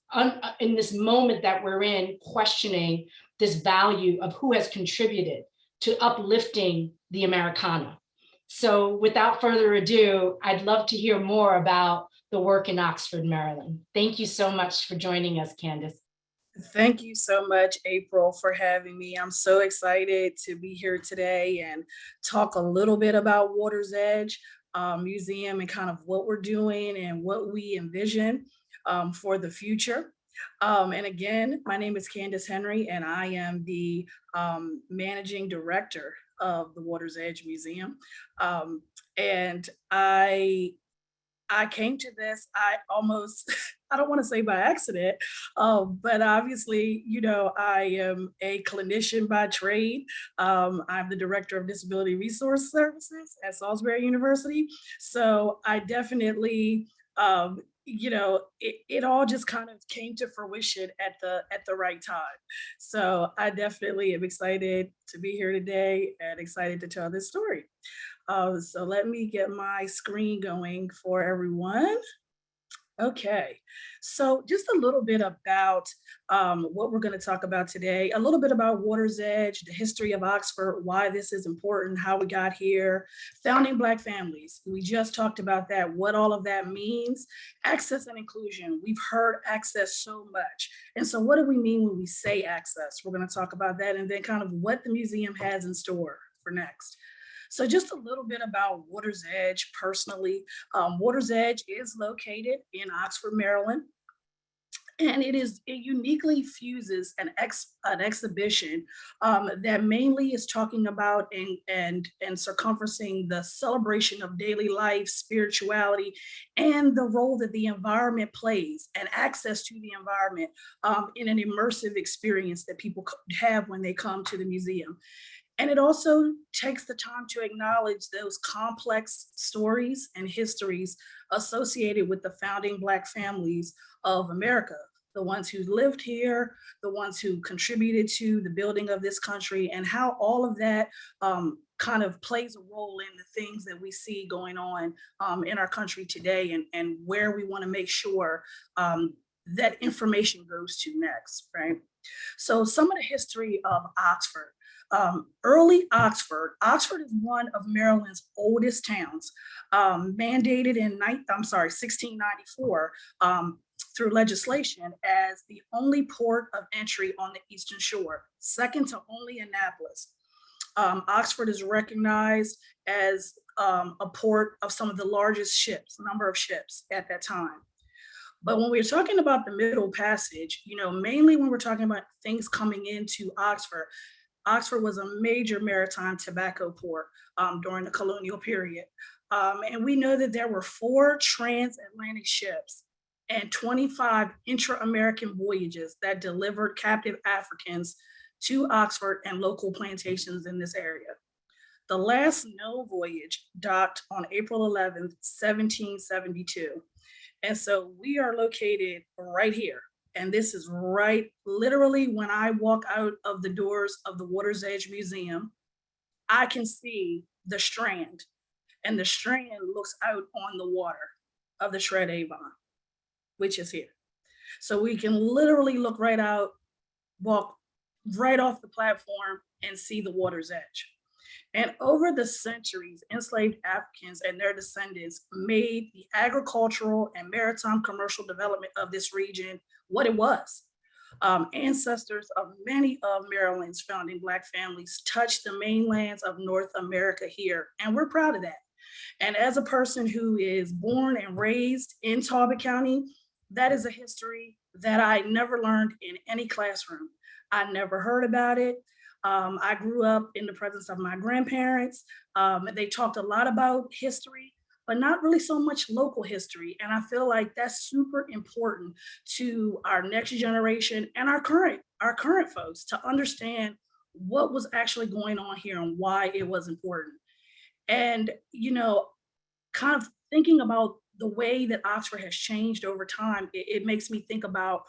in this moment that we're in, questioning this value of who has contributed to uplifting the Americana. So without further ado, I'd love to hear more about the work in Oxford, Maryland. Thank you so much for joining us, Candance. Thank you so much, April, for having me. I'm so excited to be here today and talk a little bit about Water's Edge Museum and kind of what we're doing and what we envision for the future. And again, my name is Candance Henry, and I am the managing director of the Water's Edge Museum. And I came to this, I don't want to say by accident, but obviously, you know, I am a clinician by trade. I'm the director of disability resource services at Salisbury University. So I definitely, you know, it all just kind of came to fruition at the right time. So I definitely am excited to be here today and excited to tell this story. So let me get my screen going for everyone. Okay, so just a little bit about what we're going to talk about today, a little bit about Water's Edge, the history of Oxford, why this is important, how we got here, founding Black families. We just talked about that, what all of that means, access and inclusion. We've heard access so much. And so what do we mean when we say access? We're going to talk about that, and then kind of what the museum has in store for next. So just a little bit about Water's Edge personally. Water's Edge is located in Oxford, Maryland, and it uniquely fuses an exhibition that mainly is talking about and circumferencing the celebration of daily life, spirituality, and the role that the environment plays and access to the environment in an immersive experience that people have when they come to the museum. And it also takes the time to acknowledge those complex stories and histories associated with the founding Black families of America, the ones who lived here, the ones who contributed to the building of this country, and how all of that kind of plays a role in the things that we see going on in our country today, and where we want to make sure that information goes to next, right? So some of the history of Oxford. Early Oxford is one of Maryland's oldest towns, mandated in 1694 through legislation as the only port of entry on the Eastern Shore, second to only Annapolis. Oxford is recognized as a port of some of the largest number of ships at that time. But when we're talking about the Middle Passage, you know, mainly when we're talking about things coming into Oxford was a major maritime tobacco port during the colonial period. And we know that there were 4 transatlantic ships and 25 intra-American voyages that delivered captive Africans to Oxford and local plantations in this area. The last known voyage docked on April 11th, 1772. And so we are located right here. And this is right, literally, when I walk out of the doors of the Water's Edge Museum, I can see the Strand, and the Strand looks out on the water of the Shred Avon, which is here. So we can literally look right out, walk right off the platform and see the Water's Edge. And over the centuries, enslaved Africans and their descendants made the agricultural and maritime commercial development of this region what it was. Ancestors of many of Maryland's founding Black families touched the mainlands of North America here, and we're proud of that. And as a person who is born and raised in Talbot County, that is a history that I never learned in any classroom. I never heard about it. I grew up in the presence of my grandparents. And they talked a lot about history, but not really so much local history. And I feel like that's super important to our next generation and our current folks to understand what was actually going on here and why it was important. And, kind of thinking about the way that Oxford has changed over time, it makes me think about,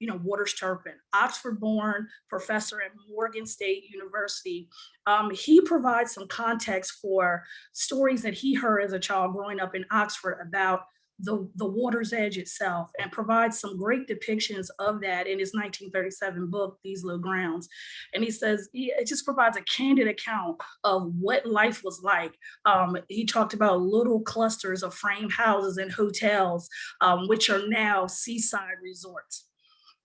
Waters Turpin, Oxford-born professor at Morgan State University. He provides some context for stories that he heard as a child growing up in Oxford about the water's edge itself, and provides some great depictions of that in his 1937 book, These Low Grounds. And he says it just provides a candid account of what life was like. He talked about little clusters of frame houses and hotels, which are now seaside resorts.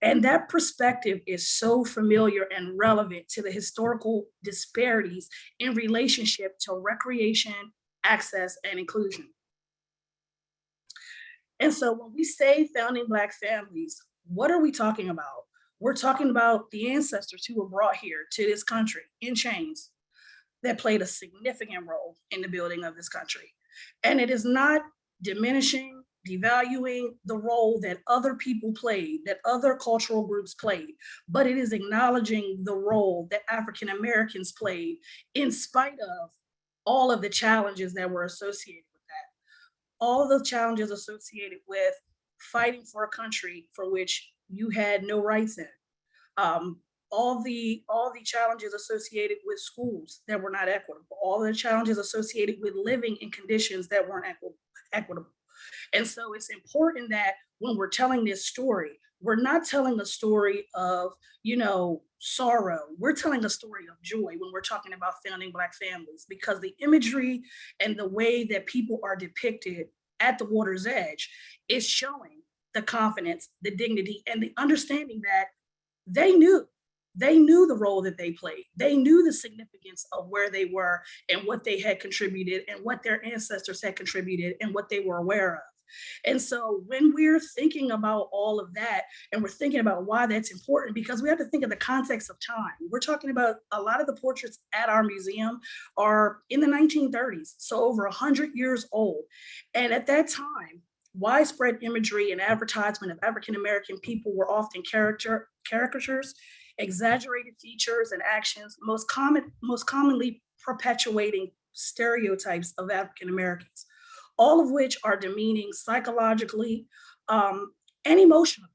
And that perspective is so familiar and relevant to the historical disparities in relationship to recreation, access, and inclusion. And so when we say founding Black families, what are we talking about? We're talking about the ancestors who were brought here to this country in chains that played a significant role in the building of this country. And it is not diminishing, devaluing the role that other people played, that other cultural groups played, but it is acknowledging the role that African Americans played in spite of all of the challenges that were associated with that. All the challenges associated with fighting for a country for which you had no rights in. All the challenges associated with schools that were not equitable, all the challenges associated with living in conditions that weren't equitable. And so it's important that when we're telling this story, we're not telling a story of, sorrow. We're telling a story of joy when we're talking about founding Black families, because the imagery and the way that people are depicted at the water's edge is showing the confidence, the dignity, and the understanding that they knew the role that they played. They knew the significance of where they were and what they had contributed and what their ancestors had contributed and what they were aware of. And so when we're thinking about all of that, and we're thinking about why that's important, because we have to think of the context of time. We're talking about a lot of the portraits at our museum are in the 1930s, so over 100 years old. And at that time, widespread imagery and advertisement of African-American people were often caricatures, exaggerated features and actions, most commonly perpetuating stereotypes of African Americans, all of which are demeaning psychologically and emotionally,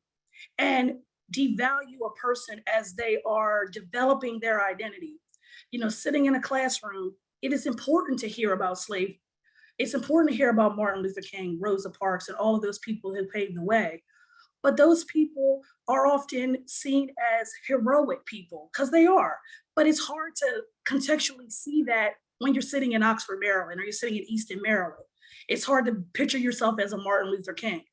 and devalue a person as they are developing their identity. Sitting in a classroom, it is important to hear about slavery. It's important to hear about Martin Luther King, Rosa Parks, and all of those people who paved the way. But those people are often seen as heroic people, because they are. But it's hard to contextually see that when you're sitting in Oxford, Maryland, or you're sitting in Easton, Maryland. It's hard to picture yourself as a Martin Luther King.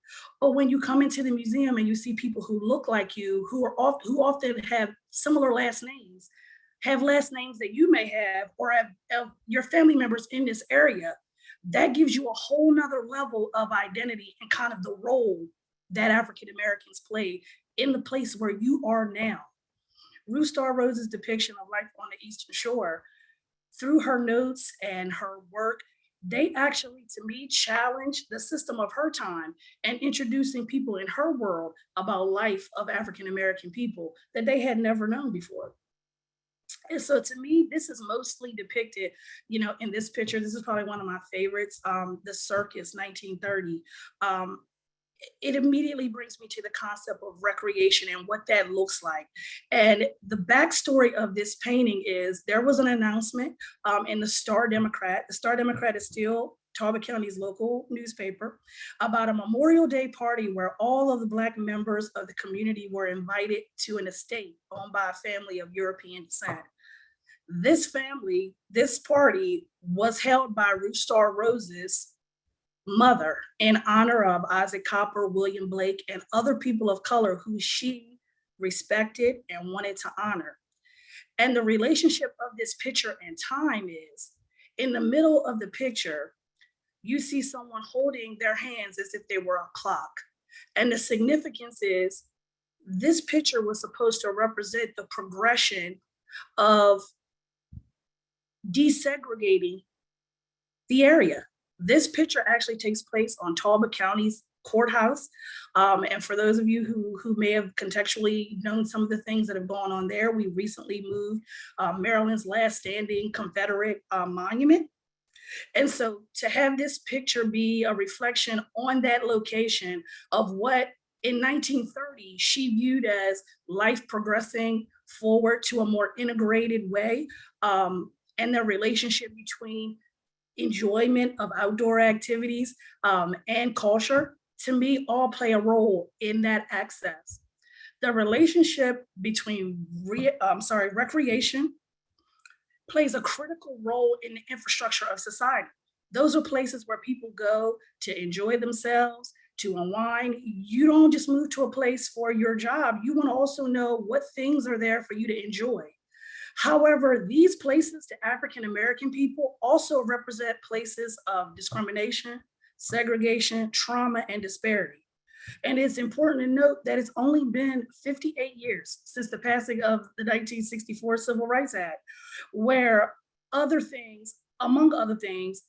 But when you come into the museum and you see people who look like you, who often have similar last names, have last names that you may have, or have your family members in this area, that gives you a whole nother level of identity and kind of the role that African Americans played in the place where you are now. Ruth Star Rose's depiction of life on the Eastern Shore, through her notes and her work, they actually, to me, challenged the system of her time and introducing people in her world about life of African American people that they had never known before. And so to me, this is mostly depicted, in this picture. This is probably one of my favorites, the Circus 1930. It immediately brings me to the concept of recreation and what that looks like. And the backstory of this painting is there was an announcement in the Star Democrat. The Star Democrat is still Talbot County's local newspaper, about a Memorial Day party where all of the Black members of the community were invited to an estate owned by a family of European descent. This party was held by Ruth Star Rose's mother in honor of Isaac Copper, William Blake, and other people of color who she respected and wanted to honor. And the relationship of this picture and time is, in the middle of the picture, you see someone holding their hands as if they were a clock. And the significance is this picture was supposed to represent the progression of desegregating the area. This picture actually takes place on Talbot County's courthouse. And for those of you who may have contextually known some of the things that have gone on there, we recently moved Maryland's last standing Confederate monument. And so to have this picture be a reflection on that location of what in 1930 she viewed as life progressing forward to a more integrated way, and the relationship between enjoyment of outdoor activities and culture, to me, all play a role in that access. The relationship between recreation plays a critical role in the infrastructure of society. Those are places where people go to enjoy themselves, to unwind. You don't just move to a place for your job. You want to also know what things are there for you to enjoy. However, these places to African-American people also represent places of discrimination, segregation, trauma, and disparity. And it's important to note that it's only been 58 years since the passing of the 1964 Civil Rights Act, where other things, among other things,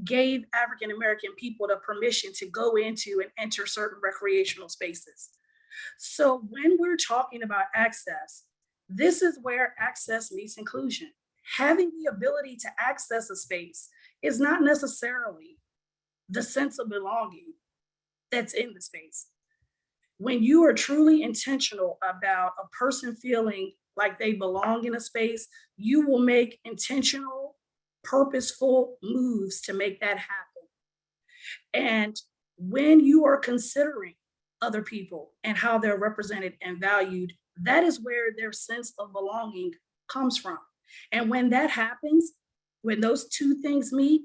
gave African-American people the permission to go into and enter certain recreational spaces. So when we're talking about access, this is where access meets inclusion. Having the ability to access a space is not necessarily the sense of belonging that's in the space. When you are truly intentional about a person feeling like they belong in a space, you will make intentional, purposeful moves to make that happen. And when you are considering other people and how they're represented and valued, that is where their sense of belonging comes from. And when that happens, when those two things meet,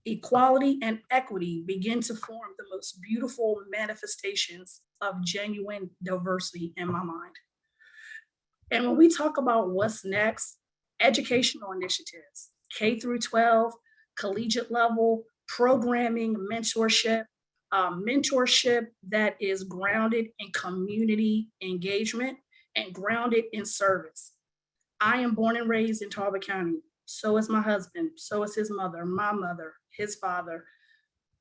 equality and equity begin to form the most beautiful manifestations of genuine diversity in my mind. And when we talk about what's next, educational initiatives, K through 12, collegiate level, programming, mentorship that is grounded in community engagement and grounded in service. I am born and raised in Talbot County. So is my husband, so is his mother, his father,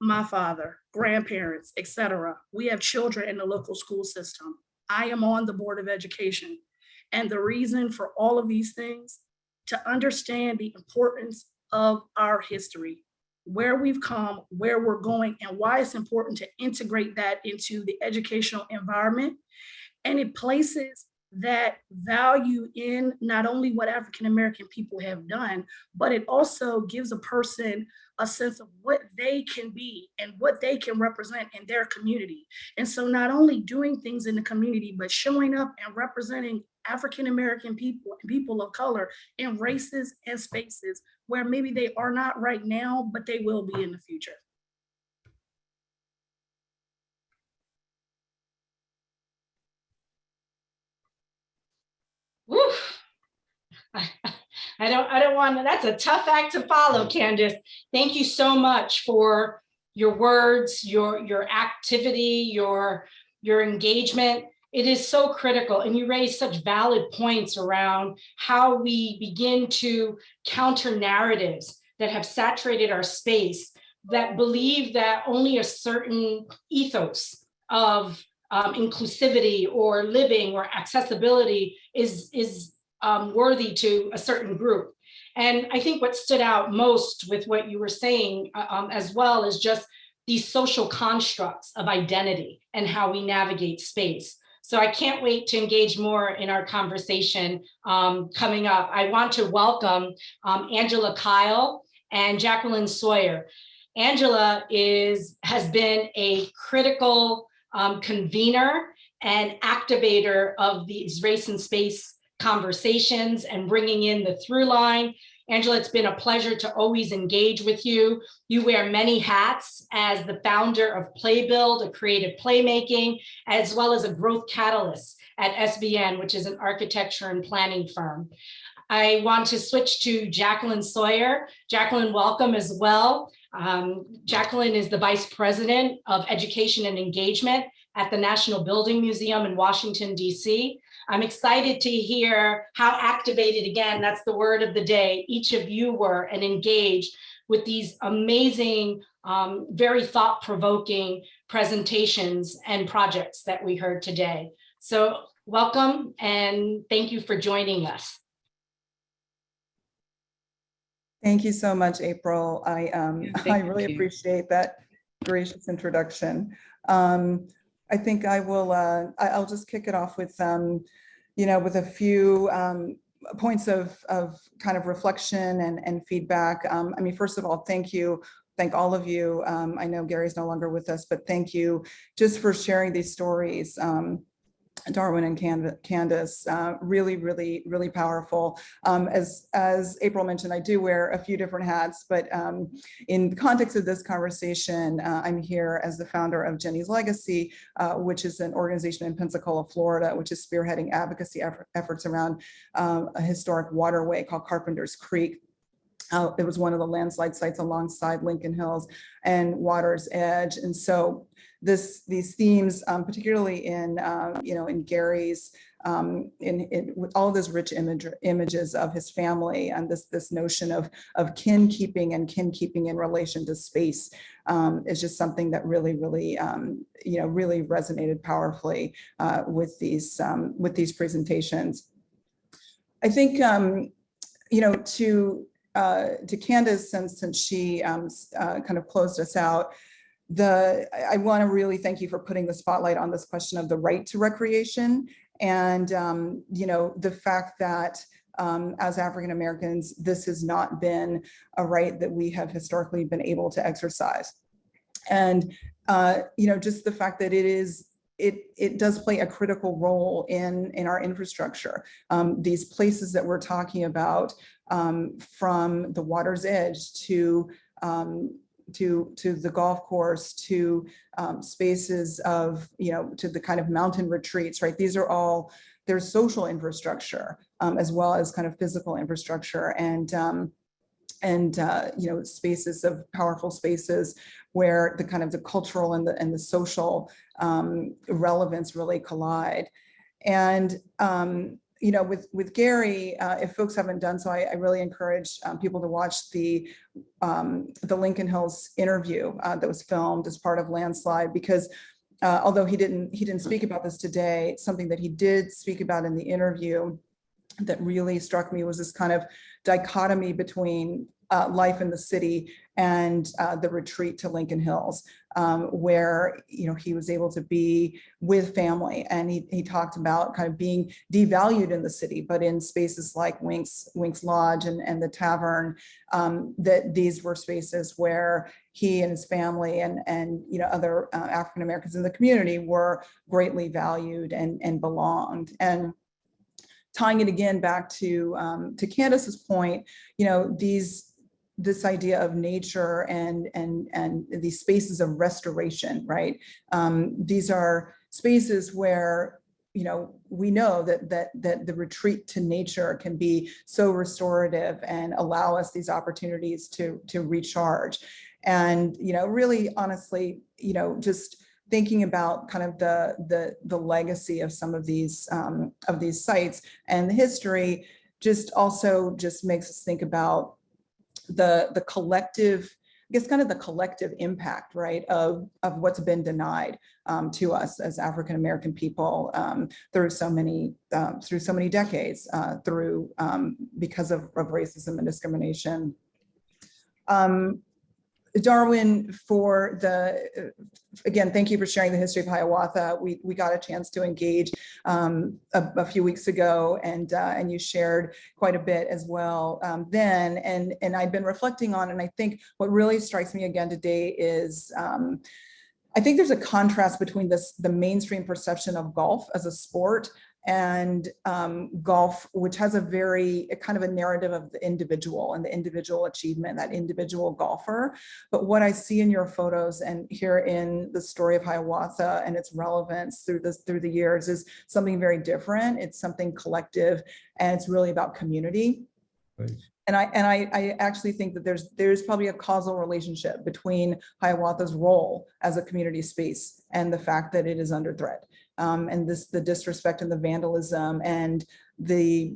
my father, grandparents, etc. We have children in the local school system. I am on the Board of Education. And the reason for all of these things, to understand the importance of our history, where we've come, where we're going, and why it's important to integrate that into the educational environment. And it places that value in not only what African-American people have done, but it also gives a person a sense of what they can be and what they can represent in their community. And so not only doing things in the community, but showing up and representing African-American people and people of color in races and spaces where maybe they are not right now, but they will be in the future. Woof. I don't want to, that's a tough act to follow, Candance. Thank you so much for your words, your activity, your engagement. It is so critical, and you raise such valid points around how we begin to counter narratives that have saturated our space, that believe that only a certain ethos of inclusivity or living or accessibility is worthy to a certain group. And I think what stood out most with what you were saying as well is just these social constructs of identity and how we navigate space. So I can't wait to engage more in our conversation coming up. I want to welcome Angela Kyle and Jacquelyn Sawyer. Angela has been a critical convener and activator of these race and space conversations and bringing in the through line. Angela, it's been a pleasure to always engage with you. You wear many hats as the founder of Playbuild, a creative playmaking, as well as a growth catalyst at SBN, which is an architecture and planning firm. I want to switch to Jacquelyn Sawyer. Jacquelyn, welcome as well. Jacquelyn is the Vice President of Education and Engagement at the National Building Museum in Washington, D.C. I'm excited to hear how activated, again, that's the word of the day, each of you were and engaged with these amazing, very thought-provoking presentations and projects that we heard today. So welcome and thank you for joining us. Thank you so much, April. I really appreciate that gracious introduction. I think I will. I'll just kick it off with, with a few points of kind of reflection and feedback. I mean, first of all, thank you. Thank all of you. I know Gary's no longer with us, but thank you just for sharing these stories. Darwin and Candance, really, really, really powerful. As April mentioned, I do wear a few different hats, but in the context of this conversation, I'm here as the founder of Jenny's Legacy, which is an organization in Pensacola, Florida, which is spearheading advocacy efforts around a historic waterway called Carpenter's Creek. It was one of the landslide sites alongside Lincoln Hills and Water's Edge. And so these themes, particularly in Gary's, with all of those rich images of his family and this notion of kin keeping and kin keeping in relation to space, is just something that really, really, really resonated powerfully with these presentations. I think, to Candance, since she kind of closed us out, I want to really thank you for putting the spotlight on this question of the right to recreation and the fact that as African Americans, this has not been a right that we have historically been able to exercise, and just the fact that it does play a critical role in our infrastructure. These places that we're talking about, from the water's edge to the golf course, to spaces of, to the kind of mountain retreats, right? These are all, there's social infrastructure as well as kind of physical infrastructure and spaces of powerful spaces where the kind of the cultural and the social relevance really collide. And with Gary, if folks haven't done so, I really encourage people to watch the Lincoln Hills interview that was filmed as part of Landslide, because although he didn't speak about this today, something that he did speak about in the interview that really struck me was this kind of dichotomy between life in the city and the retreat to Lincoln Hills, where he was able to be with family, and he talked about kind of being devalued in the city, but in spaces like Wink's Lodge and the Tavern, that these were spaces where he and his family and other African Americans in the community were greatly valued and belonged. And tying it again back to Candace's point, this idea of nature and these spaces of restoration, right? These are spaces where we know that the retreat to nature can be so restorative and allow us these opportunities to recharge. And really honestly, just thinking about kind of the legacy of some of these sites and the history just makes us think about the collective, I guess, kind of the collective impact, right, of what's been denied to us as African American people through so many decades, because of racism and discrimination. Darwin, again, thank you for sharing the history of Hiawatha. We got a chance to engage a few weeks ago, and you shared quite a bit as well then. And I've been reflecting on, and I think what really strikes me again today is I think there's a contrast between the mainstream perception of golf as a sport and golf, which has a kind of a narrative of the individual and the individual achievement, that individual golfer. But what I see in your photos and here in the story of Hiawatha and its relevance through the years is something very different. It's something collective, and it's really about community. Right. And I actually think that there's probably a causal relationship between Hiawatha's role as a community space and the fact that it is under threat. And the disrespect and the vandalism and the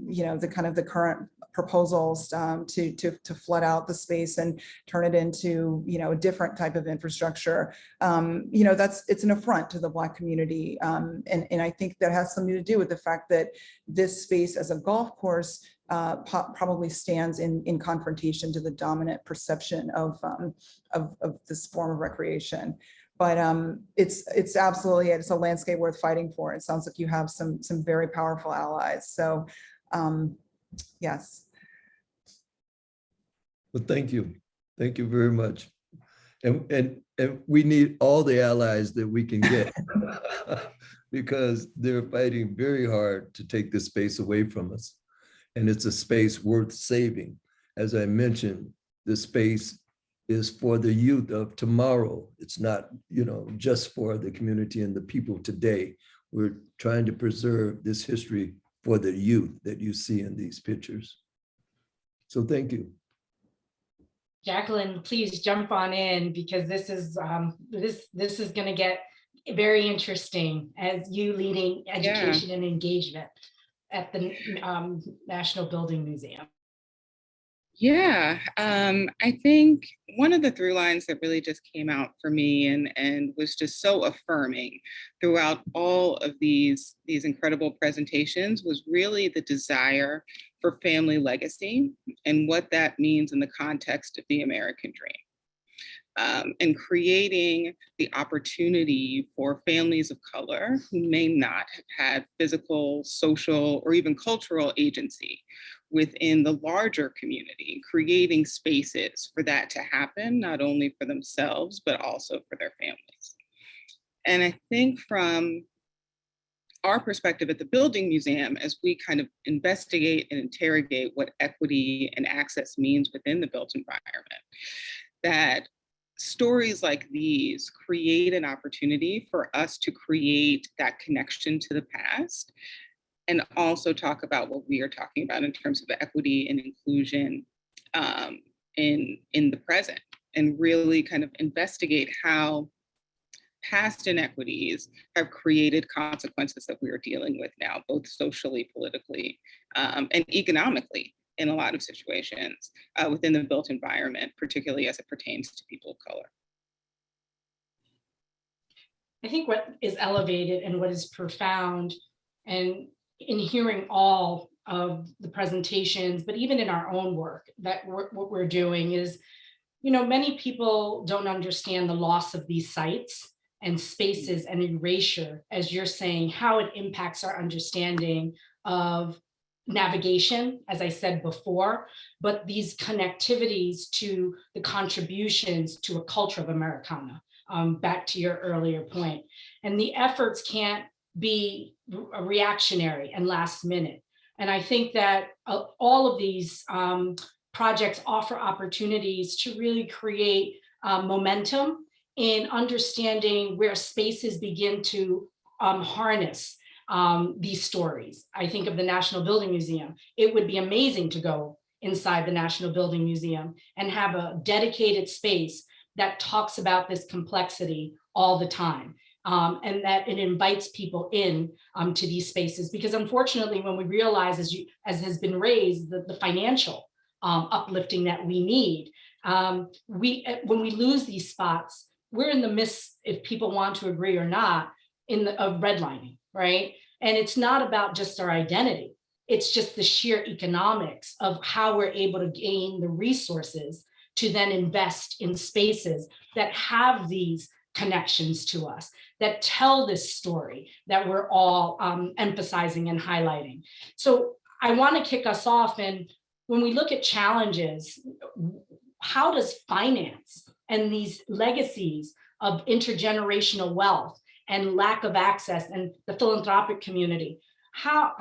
kind of the current proposals to flood out the space and turn it into a different type of infrastructure. It's an affront to the Black community, and I think that has something to do with the fact that this space as a golf course probably stands in confrontation to the dominant perception of this form of recreation. But it's absolutely, it's a landscape worth fighting for. It sounds like you have some very powerful allies. So yes. Well, thank you. Thank you very much. And we need all the allies that we can get because they're fighting very hard to take this space away from us. And it's a space worth saving. As I mentioned, the space is for the youth of tomorrow. It's not, just for the community and the people today. We're trying to preserve this history for the youth that you see in these pictures. So thank you. Jacquelyn, please jump on in because this is going to get very interesting as you leading education and engagement at the National Building Museum. Yeah, I think one of the through lines that really just came out for me and was just so affirming throughout all of these incredible presentations was really the desire for family legacy and what that means in the context of the American dream. And creating the opportunity for families of color who may not have had physical, social, or even cultural agency within the larger community, creating spaces for that to happen, not only for themselves, but also for their families. And I think from our perspective at the Building Museum, as we kind of investigate and interrogate what equity and access means within the built environment, that stories like these create an opportunity for us to create that connection to the past and also talk about what we are talking about in terms of equity and inclusion in the present, and really kind of investigate how past inequities have created consequences that we are dealing with now, both socially, politically, and economically in a lot of situations within the built environment, particularly as it pertains to people of color. I think what is elevated and what is profound, and in hearing all of the presentations, but even in our own work, what we're doing is, many people don't understand the loss of these sites and spaces and erasure, as you're saying, how it impacts our understanding of navigation, as I said before, but these connectivities to the contributions to a culture of Americana, back to your earlier point. And the efforts can't be reactionary and last minute. And I think that all of these projects offer opportunities to really create momentum in understanding where spaces begin to harness these stories. I think of the National Building Museum. It would be amazing to go inside the National Building Museum and have a dedicated space that talks about this complexity all the time. And that it invites people in to these spaces, because unfortunately, when we realize, as has been raised, the financial uplifting that we need, when we lose these spots, we're in the midst, if people want to agree or not, of redlining, right? And it's not about just our identity. It's just the sheer economics of how we're able to gain the resources to then invest in spaces that have these connections to us, that tell this story that we're all emphasizing and highlighting. So I want to kick us off. And when we look at challenges, how does finance and these legacies of intergenerational wealth and lack of access and the philanthropic community,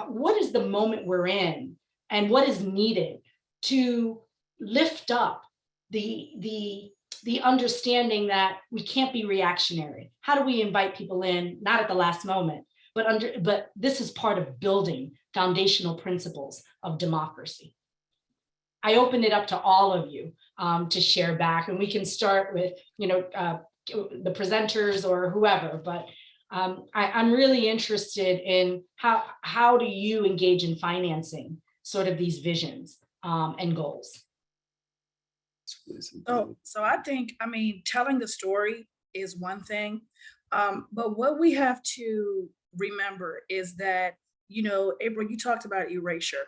what is the moment we're in and what is needed to lift up the understanding that we can't be reactionary? How do we invite people in, not at the last moment, but this is part of building foundational principles of democracy? I open it up to all of you to share back, and we can start with, the presenters or whoever, but I'm really interested in how do you engage in financing sort of these visions and goals? So I think, telling the story is one thing, but what we have to remember is that, April, you talked about erasure.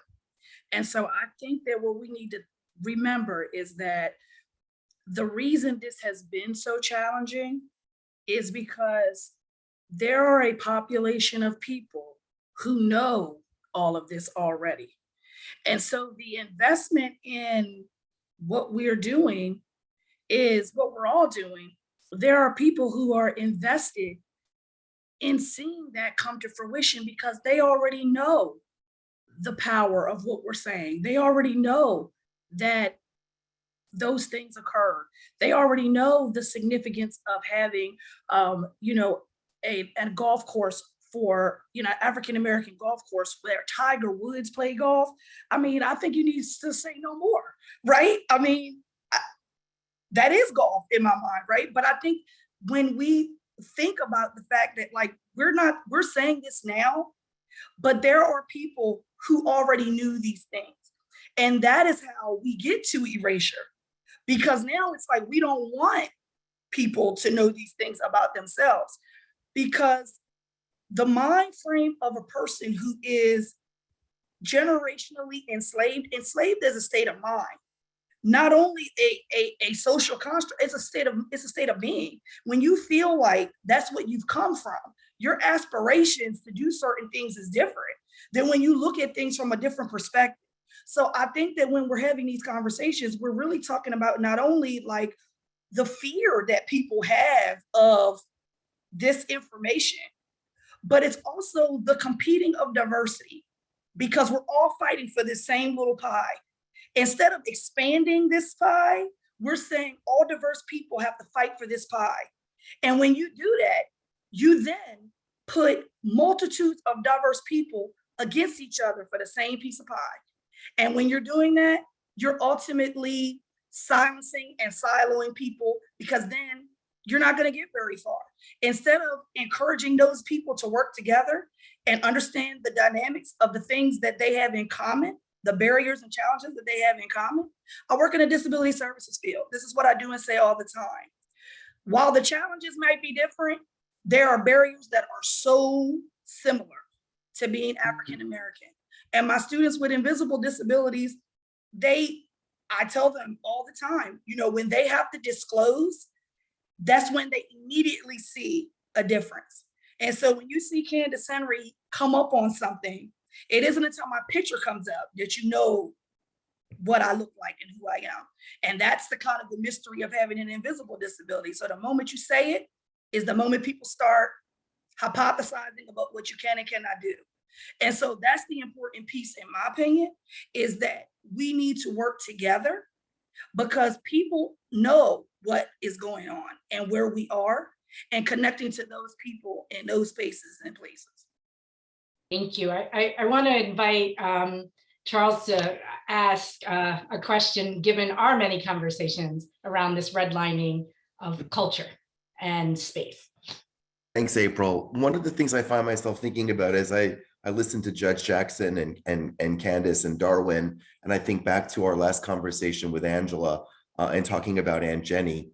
And so I think that what we need to remember is that the reason this has been so challenging is because there are a population of people who know all of this already. And so the investment in what we're doing is what we're all doing. There are people who are invested in seeing that come to fruition because they already know the power of what we're saying. They already know that those things occur. They already know the significance of having, a golf course for, African-American golf course where Tiger Woods play golf. I think you need to say no more, right? That is golf in my mind, right? But I think when we think about the fact that we're saying this now, but there are people who already knew these things. And that is how we get to erasure. Because now it's like we don't want people to know these things about themselves, because the mind frame of a person who is generationally enslaved is a state of mind, not only a social construct, it's a state of being. When you feel like that's what you've come from, your aspirations to do certain things is different than when you look at things from a different perspective. So I think that when we're having these conversations, we're really talking about not only like the fear that people have of this information, but it's also the competing of diversity, because we're all fighting for this same little pie. Instead of expanding this pie, we're saying all diverse people have to fight for this pie. And when you do that, you then put multitudes of diverse people against each other for the same piece of pie. And when you're doing that, you're ultimately silencing and siloing people, because then you're not going to get very far. Instead of encouraging those people to work together and understand the dynamics of the things that they have in common, the barriers and challenges that they have in common. I work in a disability services field. This is what I do and say all the time. While the challenges might be different, there are barriers that are so similar to being African American. And my students with invisible disabilities, I tell them all the time, when they have to disclose, that's when they immediately see a difference. And so when you see Candance Henry come up on something, it isn't until my picture comes up that you know what I look like and who I am. And that's the kind of the mystery of having an invisible disability. So the moment you say it is the moment people start hypothesizing about what you can and cannot do. And so that's the important piece, in my opinion, is that we need to work together, because people know what is going on and where we are, and connecting to those people in those spaces and places. Thank you. I want to invite Charles to ask a question, given our many conversations around this redlining of culture and space. Thanks, April. One of the things I find myself thinking about as I listen to Judge Jackson and Candance and Darwin, and I think back to our last conversation with Angela and talking about Aunt Jenny,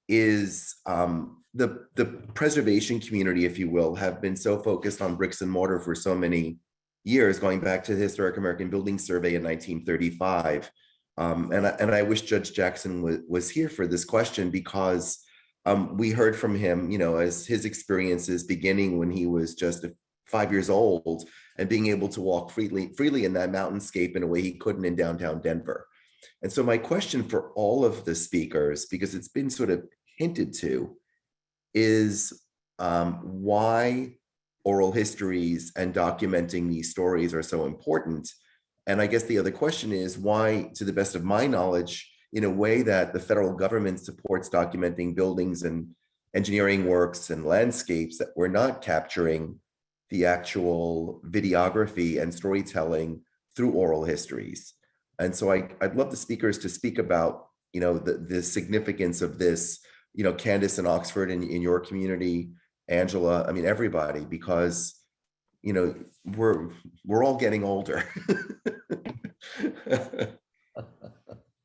is the preservation community, if you will, have been so focused on bricks and mortar for so many years, going back to the Historic American Building Survey in 1935. And I wish Judge Jackson was here for this question, because we heard from him, as his experiences beginning when he was just 5 years old and being able to walk freely in that mountainscape in a way he couldn't in downtown Denver. And so my question for all of the speakers, because it's been sort of hinted to, is why oral histories and documenting these stories are so important. And I guess the other question is why, to the best of my knowledge, in a way that the federal government supports documenting buildings and engineering works and landscapes, that we're not capturing the actual videography and storytelling through oral histories. And so I'd love the speakers to speak about, the significance of this, Candace in Oxford, in your community, Angela, I mean, everybody, because, we're all getting older.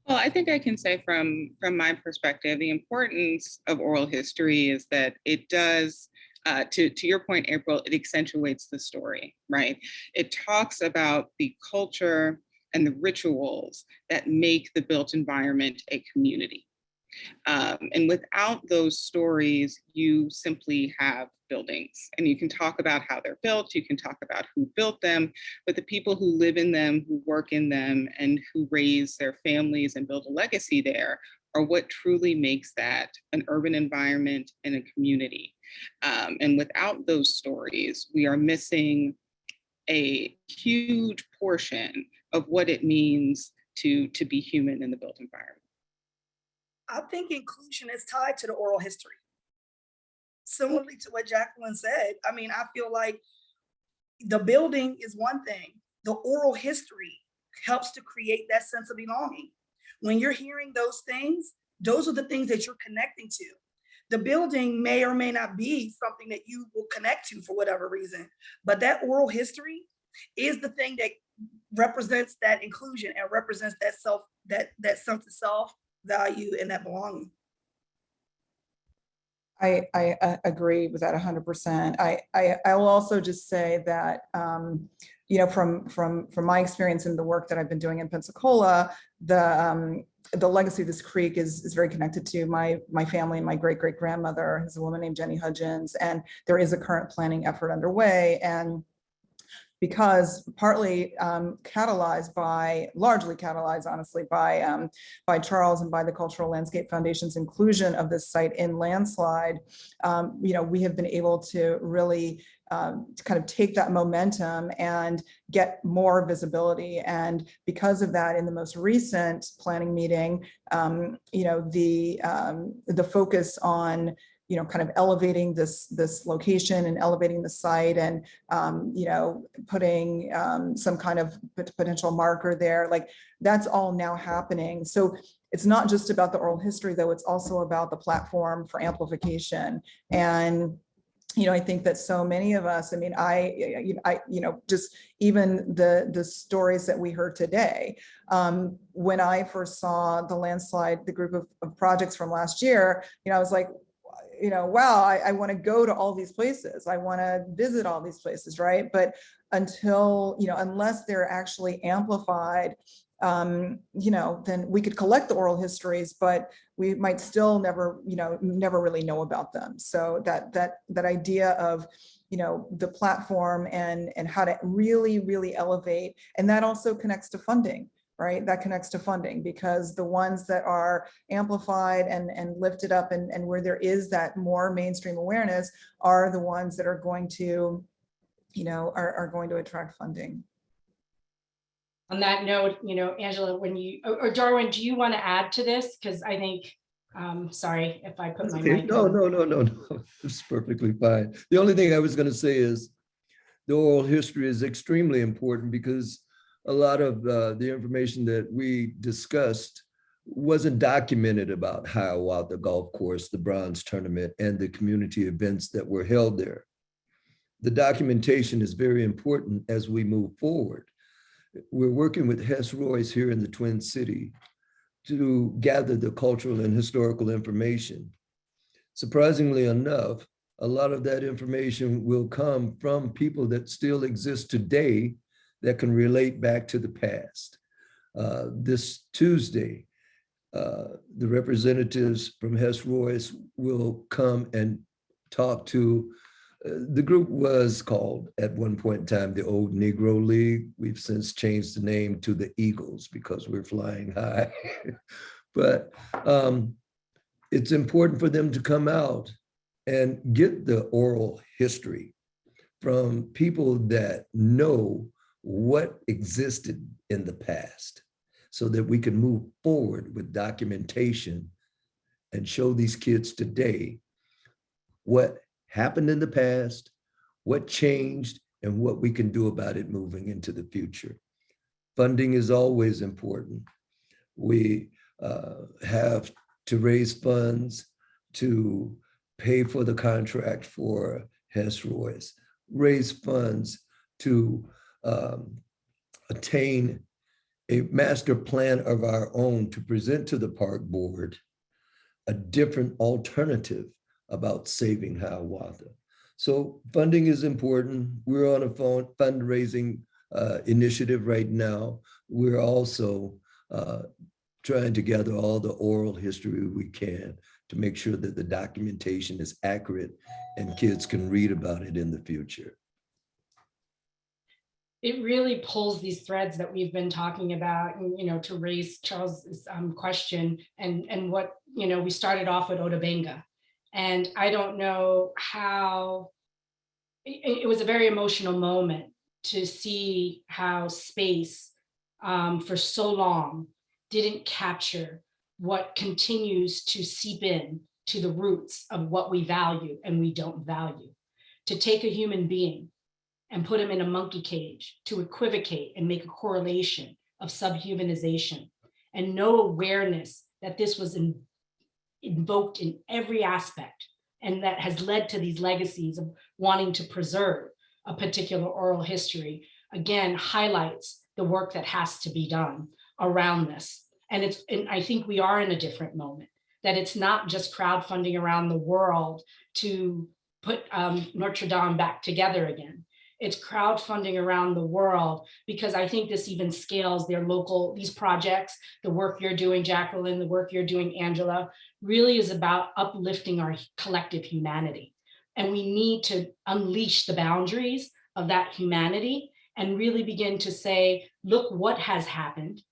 Well, I think I can say from my perspective, the importance of oral history is that it does, to your point, April, it accentuates the story, right? It talks about the culture and the rituals that make the built environment a community. And without those stories, you simply have buildings, and you can talk about how they're built, you can talk about who built them, but the people who live in them, who work in them, and who raise their families and build a legacy there are what truly makes that an urban environment and a community. And without those stories, we are missing a huge portion of what it means to be human in the built environment. I think inclusion is tied to the oral history. Similarly to what Jacquelyn said, I mean, I feel like the building is one thing. The oral history helps to create that sense of belonging. When you're hearing those things, those are the things that you're connecting to. The building may or may not be something that you will connect to for whatever reason, but that oral history is the thing that represents that inclusion and represents that sense of self, value, and that belonging. I agree with that 100%. I will also just say that, from my experience in the work that I've been doing in Pensacola, the legacy of this creek is very connected to my family. My great-great-grandmother is a woman named Jenny Hudgens, and there is a current planning effort underway. And because partly largely catalyzed, honestly, by Charles and by the Cultural Landscape Foundation's inclusion of this site in Landslide, we have been able to really kind of take that momentum and get more visibility. And because of that, in the most recent planning meeting, the focus on kind of elevating this location and elevating the site and, putting some kind of potential marker there, like that's all now happening. So it's not just about the oral history, though, it's also about the platform for amplification. And I think that so many of us, I mean, just even the stories that we heard today, when I first saw the Landslide, the group of projects from last year, I was like, wow, I want to go to all these places. I want to visit all these places, right? But unless they're actually amplified, then we could collect the oral histories, but we might still never really know about them. So that idea of, the platform and how to really, really elevate, and that also connects to funding. Right, that connects to funding, because the ones that are amplified and lifted up and where there is that more mainstream awareness are the ones that are going to, are going to attract funding. On that note, Angela, when you or Darwin, do you want to add to this? Because I think, sorry if I put my mic on. No, it's perfectly fine. The only thing I was going to say is the oral history is extremely important, because a lot of the information that we discussed wasn't documented about Hiawatha Golf Course, the bronze tournament, and the community events that were held there. The documentation is very important as we move forward. We're working with Hess Royce here in the Twin City to gather the cultural and historical information. Surprisingly enough, a lot of that information will come from people that still exist today that can relate back to the past. This Tuesday, the representatives from Hess Royce will come and talk to, the group was called at one point in time the Old Negro League. We've since changed the name to the Eagles because we're flying high. But it's important for them to come out and get the oral history from people that know what existed in the past, so that we can move forward with documentation and show these kids today what happened in the past, what changed, and what we can do about it moving into the future. funding is always important. We have to raise funds to pay for the contract for Hess Royce, raise funds to attain a master plan of our own to present to the park board a different alternative about saving Hiawatha. So funding is important. We're on a fundraising initiative right now. We're also trying to gather all the oral history we can to make sure that the documentation is accurate and kids can read about it in the future. It really pulls these threads that we've been talking about, and, to raise Charles's question and what, we started off with Otabenga. And I don't know how, it was a very emotional moment to see how space for so long didn't capture what continues to seep in to the roots of what we value and we don't value. To take a human being and put him in a monkey cage, to equivocate and make a correlation of subhumanization, and no awareness that this was invoked in every aspect, and that has led to these legacies of wanting to preserve a particular oral history, again, highlights the work that has to be done around this. And I think we are in a different moment, that it's not just crowdfunding around the world to put Notre Dame back together again. It's crowdfunding around the world, because I think this even scales these projects, the work you're doing, Jacquelyn, the work you're doing, Angela, really is about uplifting our collective humanity. And we need to unleash the boundaries of that humanity and really begin to say, look what has happened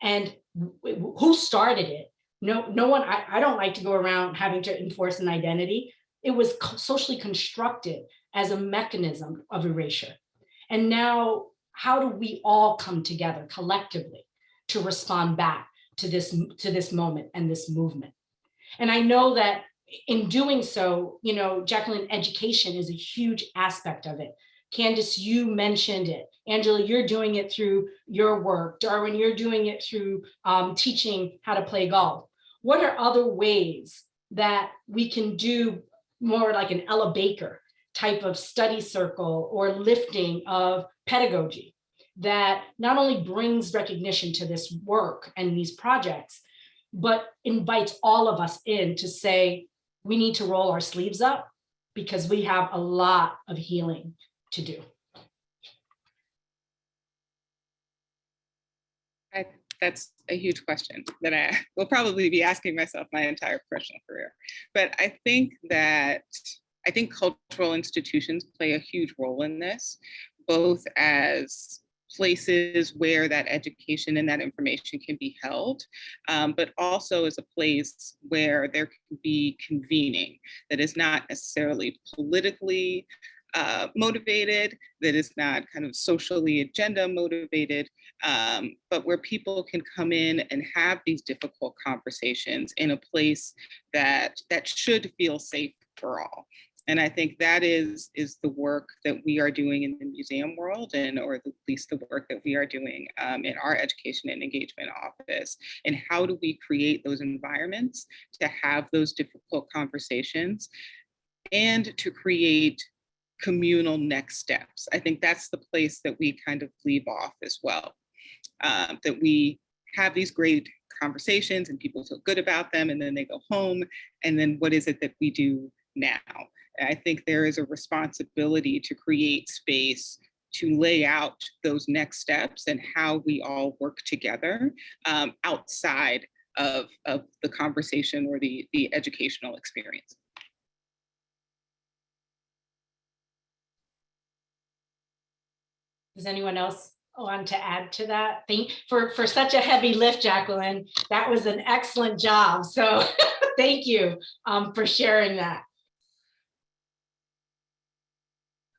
and who started it. No one, I don't like to go around having to enforce an identity. It was socially constructed as a mechanism of erasure. And now, how do we all come together collectively to respond back to this moment and this movement? And I know that in doing so, Jacquelyn, education is a huge aspect of it. Candance, you mentioned it. Angela, you're doing it through your work. Darwin, you're doing it through teaching how to play golf. What are other ways that we can do more like an Ella Baker type of study circle or lifting of pedagogy that not only brings recognition to this work and these projects, but invites all of us in to say, we need to roll our sleeves up because we have a lot of healing to do. That's a huge question that I will probably be asking myself my entire professional career. But I think cultural institutions play a huge role in this, both as places where that education and that information can be held, but also as a place where there can be convening that is not necessarily politically motivated, that is not kind of socially agenda motivated, but where people can come in and have these difficult conversations in a place that should feel safe for all. And I think that is the work that we are doing in the museum world, or at least the work that we are doing in our education and engagement office. And how do we create those environments to have those difficult conversations and to create communal next steps? I think that's the place that we kind of leave off as well, that we have these great conversations and people feel good about them, and then they go home, and then what is it that we do now? I think there is a responsibility to create space to lay out those next steps and how we all work together outside of the conversation or the educational experience. Does anyone else want to add to that? For such a heavy lift, Jacquelyn, that was an excellent job. So thank you for sharing that.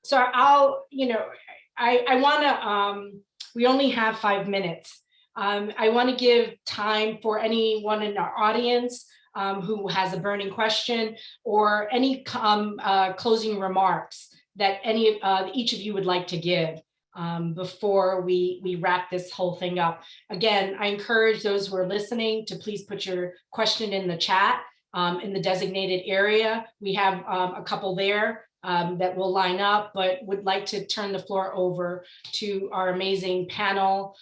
So I want to, we only have 5 minutes. I want to give time for anyone in our audience who has a burning question or any closing remarks that each of you would like to give. before we wrap this whole thing up. Again, I encourage those who are listening to please put your question in the chat in the designated area. We have a couple there that will line up, but would like to turn the floor over to our amazing panel.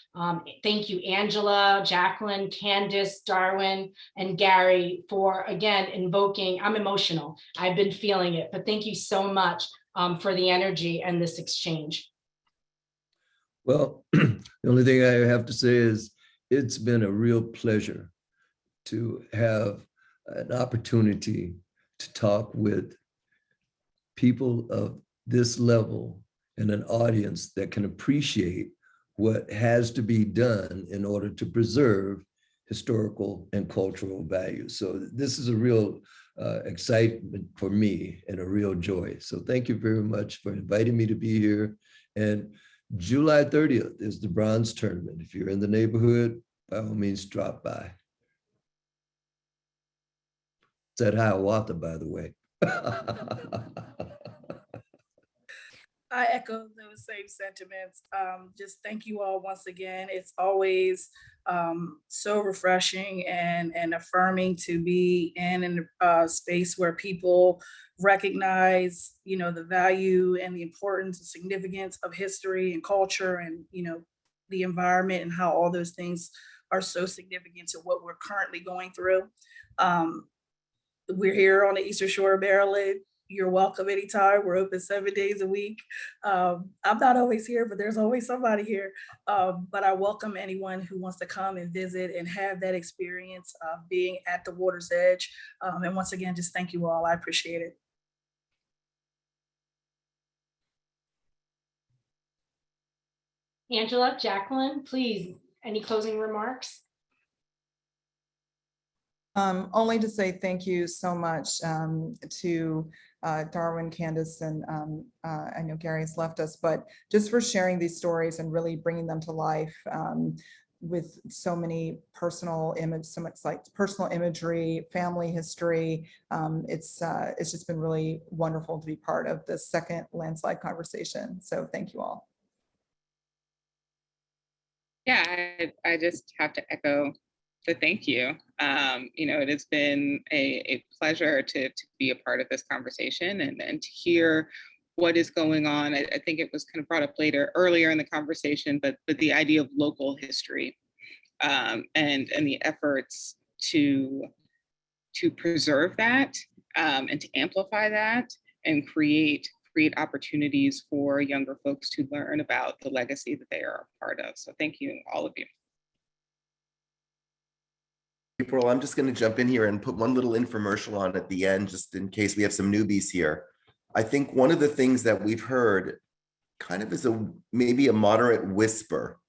Thank you, Angela, Jacquelyn, Candance, Darwin, and Gary for, again, invoking, I'm emotional, I've been feeling it, but thank you so much for the energy and this exchange. Well, the only thing I have to say is it's been a real pleasure to have an opportunity to talk with people of this level and an audience that can appreciate what has to be done in order to preserve historical and cultural values. So this is a real excitement for me and a real joy. So thank you very much for inviting me to be here. And July 30th is the bronze tournament. If you're in the neighborhood, by all means, drop by. It's at Hiawatha, by the way. I echo those same sentiments. Just thank you all once again. It's always so refreshing and affirming to be in a space where people recognize, the value and the importance and significance of history and culture and, the environment and how all those things are so significant to what we're currently going through. We're here on the Eastern Shore of Maryland. You're welcome anytime. We're open 7 days a week. I'm not always here, but there's always somebody here. But I welcome anyone who wants to come and visit and have that experience of being at the water's edge. And once again, just thank you all. I appreciate it. Angela, Jacquelyn, please, any closing remarks? Only to say thank you so much to Darwin, Candance, and I know Gary's left us, but just for sharing these stories and really bringing them to life with so many personal personal imagery, family history. It's just been really wonderful to be part of the second Landslide conversation. So thank you all. Yeah, I just have to echo the thank you. It has been a pleasure to be a part of this conversation and to hear what is going on. I think it was kind of brought up earlier in the conversation, but the idea of local history and the efforts to preserve that and to amplify that and create opportunities for younger folks to learn about the legacy that they are a part of. So thank you, all of you. April, I'm just going to jump in here and put one little infomercial on at the end, just in case we have some newbies here. I think one of the things that we've heard kind of is maybe a moderate whisper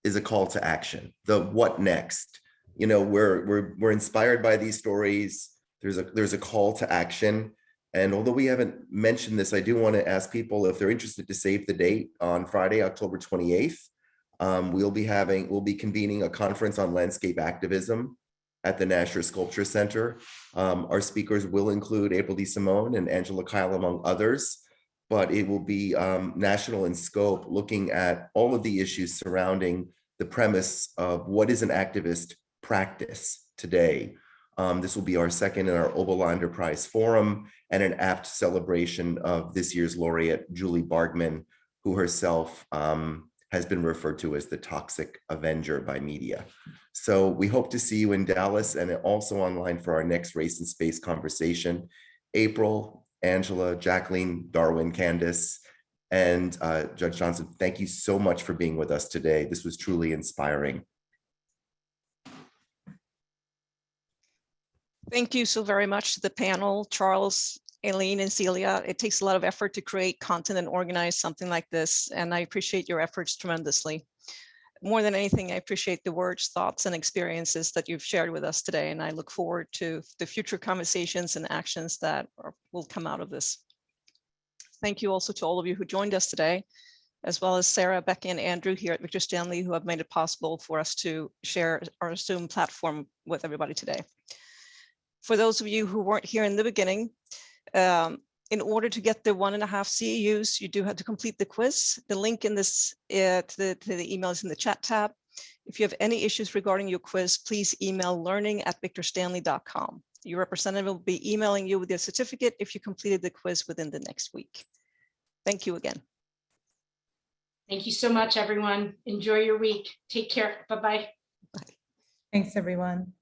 is a call to action. The what next? We're inspired by these stories. There's a call to action. And although we haven't mentioned this, I do want to ask people if they're interested to save the date on Friday, October 28th. We'll be convening a conference on landscape activism at the Nasher Sculpture Center. Our speakers will include April De Simone and Angela Kyle, among others, but it will be national in scope, looking at all of the issues surrounding the premise of what is an activist practice today. This will be our second in our Oberlander Prize Forum and an apt celebration of this year's laureate, Julie Bargman, who herself has been referred to as the toxic avenger by media. So we hope to see you in Dallas and also online for our next Race and Space conversation. April, Angela, Jacquelyn, Darwin, Candance, and Judge Johnson, thank you so much for being with us today. This was truly inspiring. Thank you so very much to the panel, Charles, Aileen, and Celia. It takes a lot of effort to create content and organize something like this, and I appreciate your efforts tremendously. More than anything, I appreciate the words, thoughts, and experiences that you've shared with us today, and I look forward to the future conversations and actions that will come out of this. Thank you also to all of you who joined us today, as well as Sarah, Becky, and Andrew here at Victor Stanley, who have made it possible for us to share our Zoom platform with everybody today. For those of you who weren't here in the beginning, In order to get the 1.5 CEUs, you do have to complete the quiz. The link in this to the email is in the chat tab. If you have any issues regarding your quiz, please email learning@victorstanley.com. Your representative will be emailing you with your certificate if you completed the quiz within the next week. Thank you again. Thank you so much, everyone. Enjoy your week. Take care. Bye-bye. Thanks, everyone.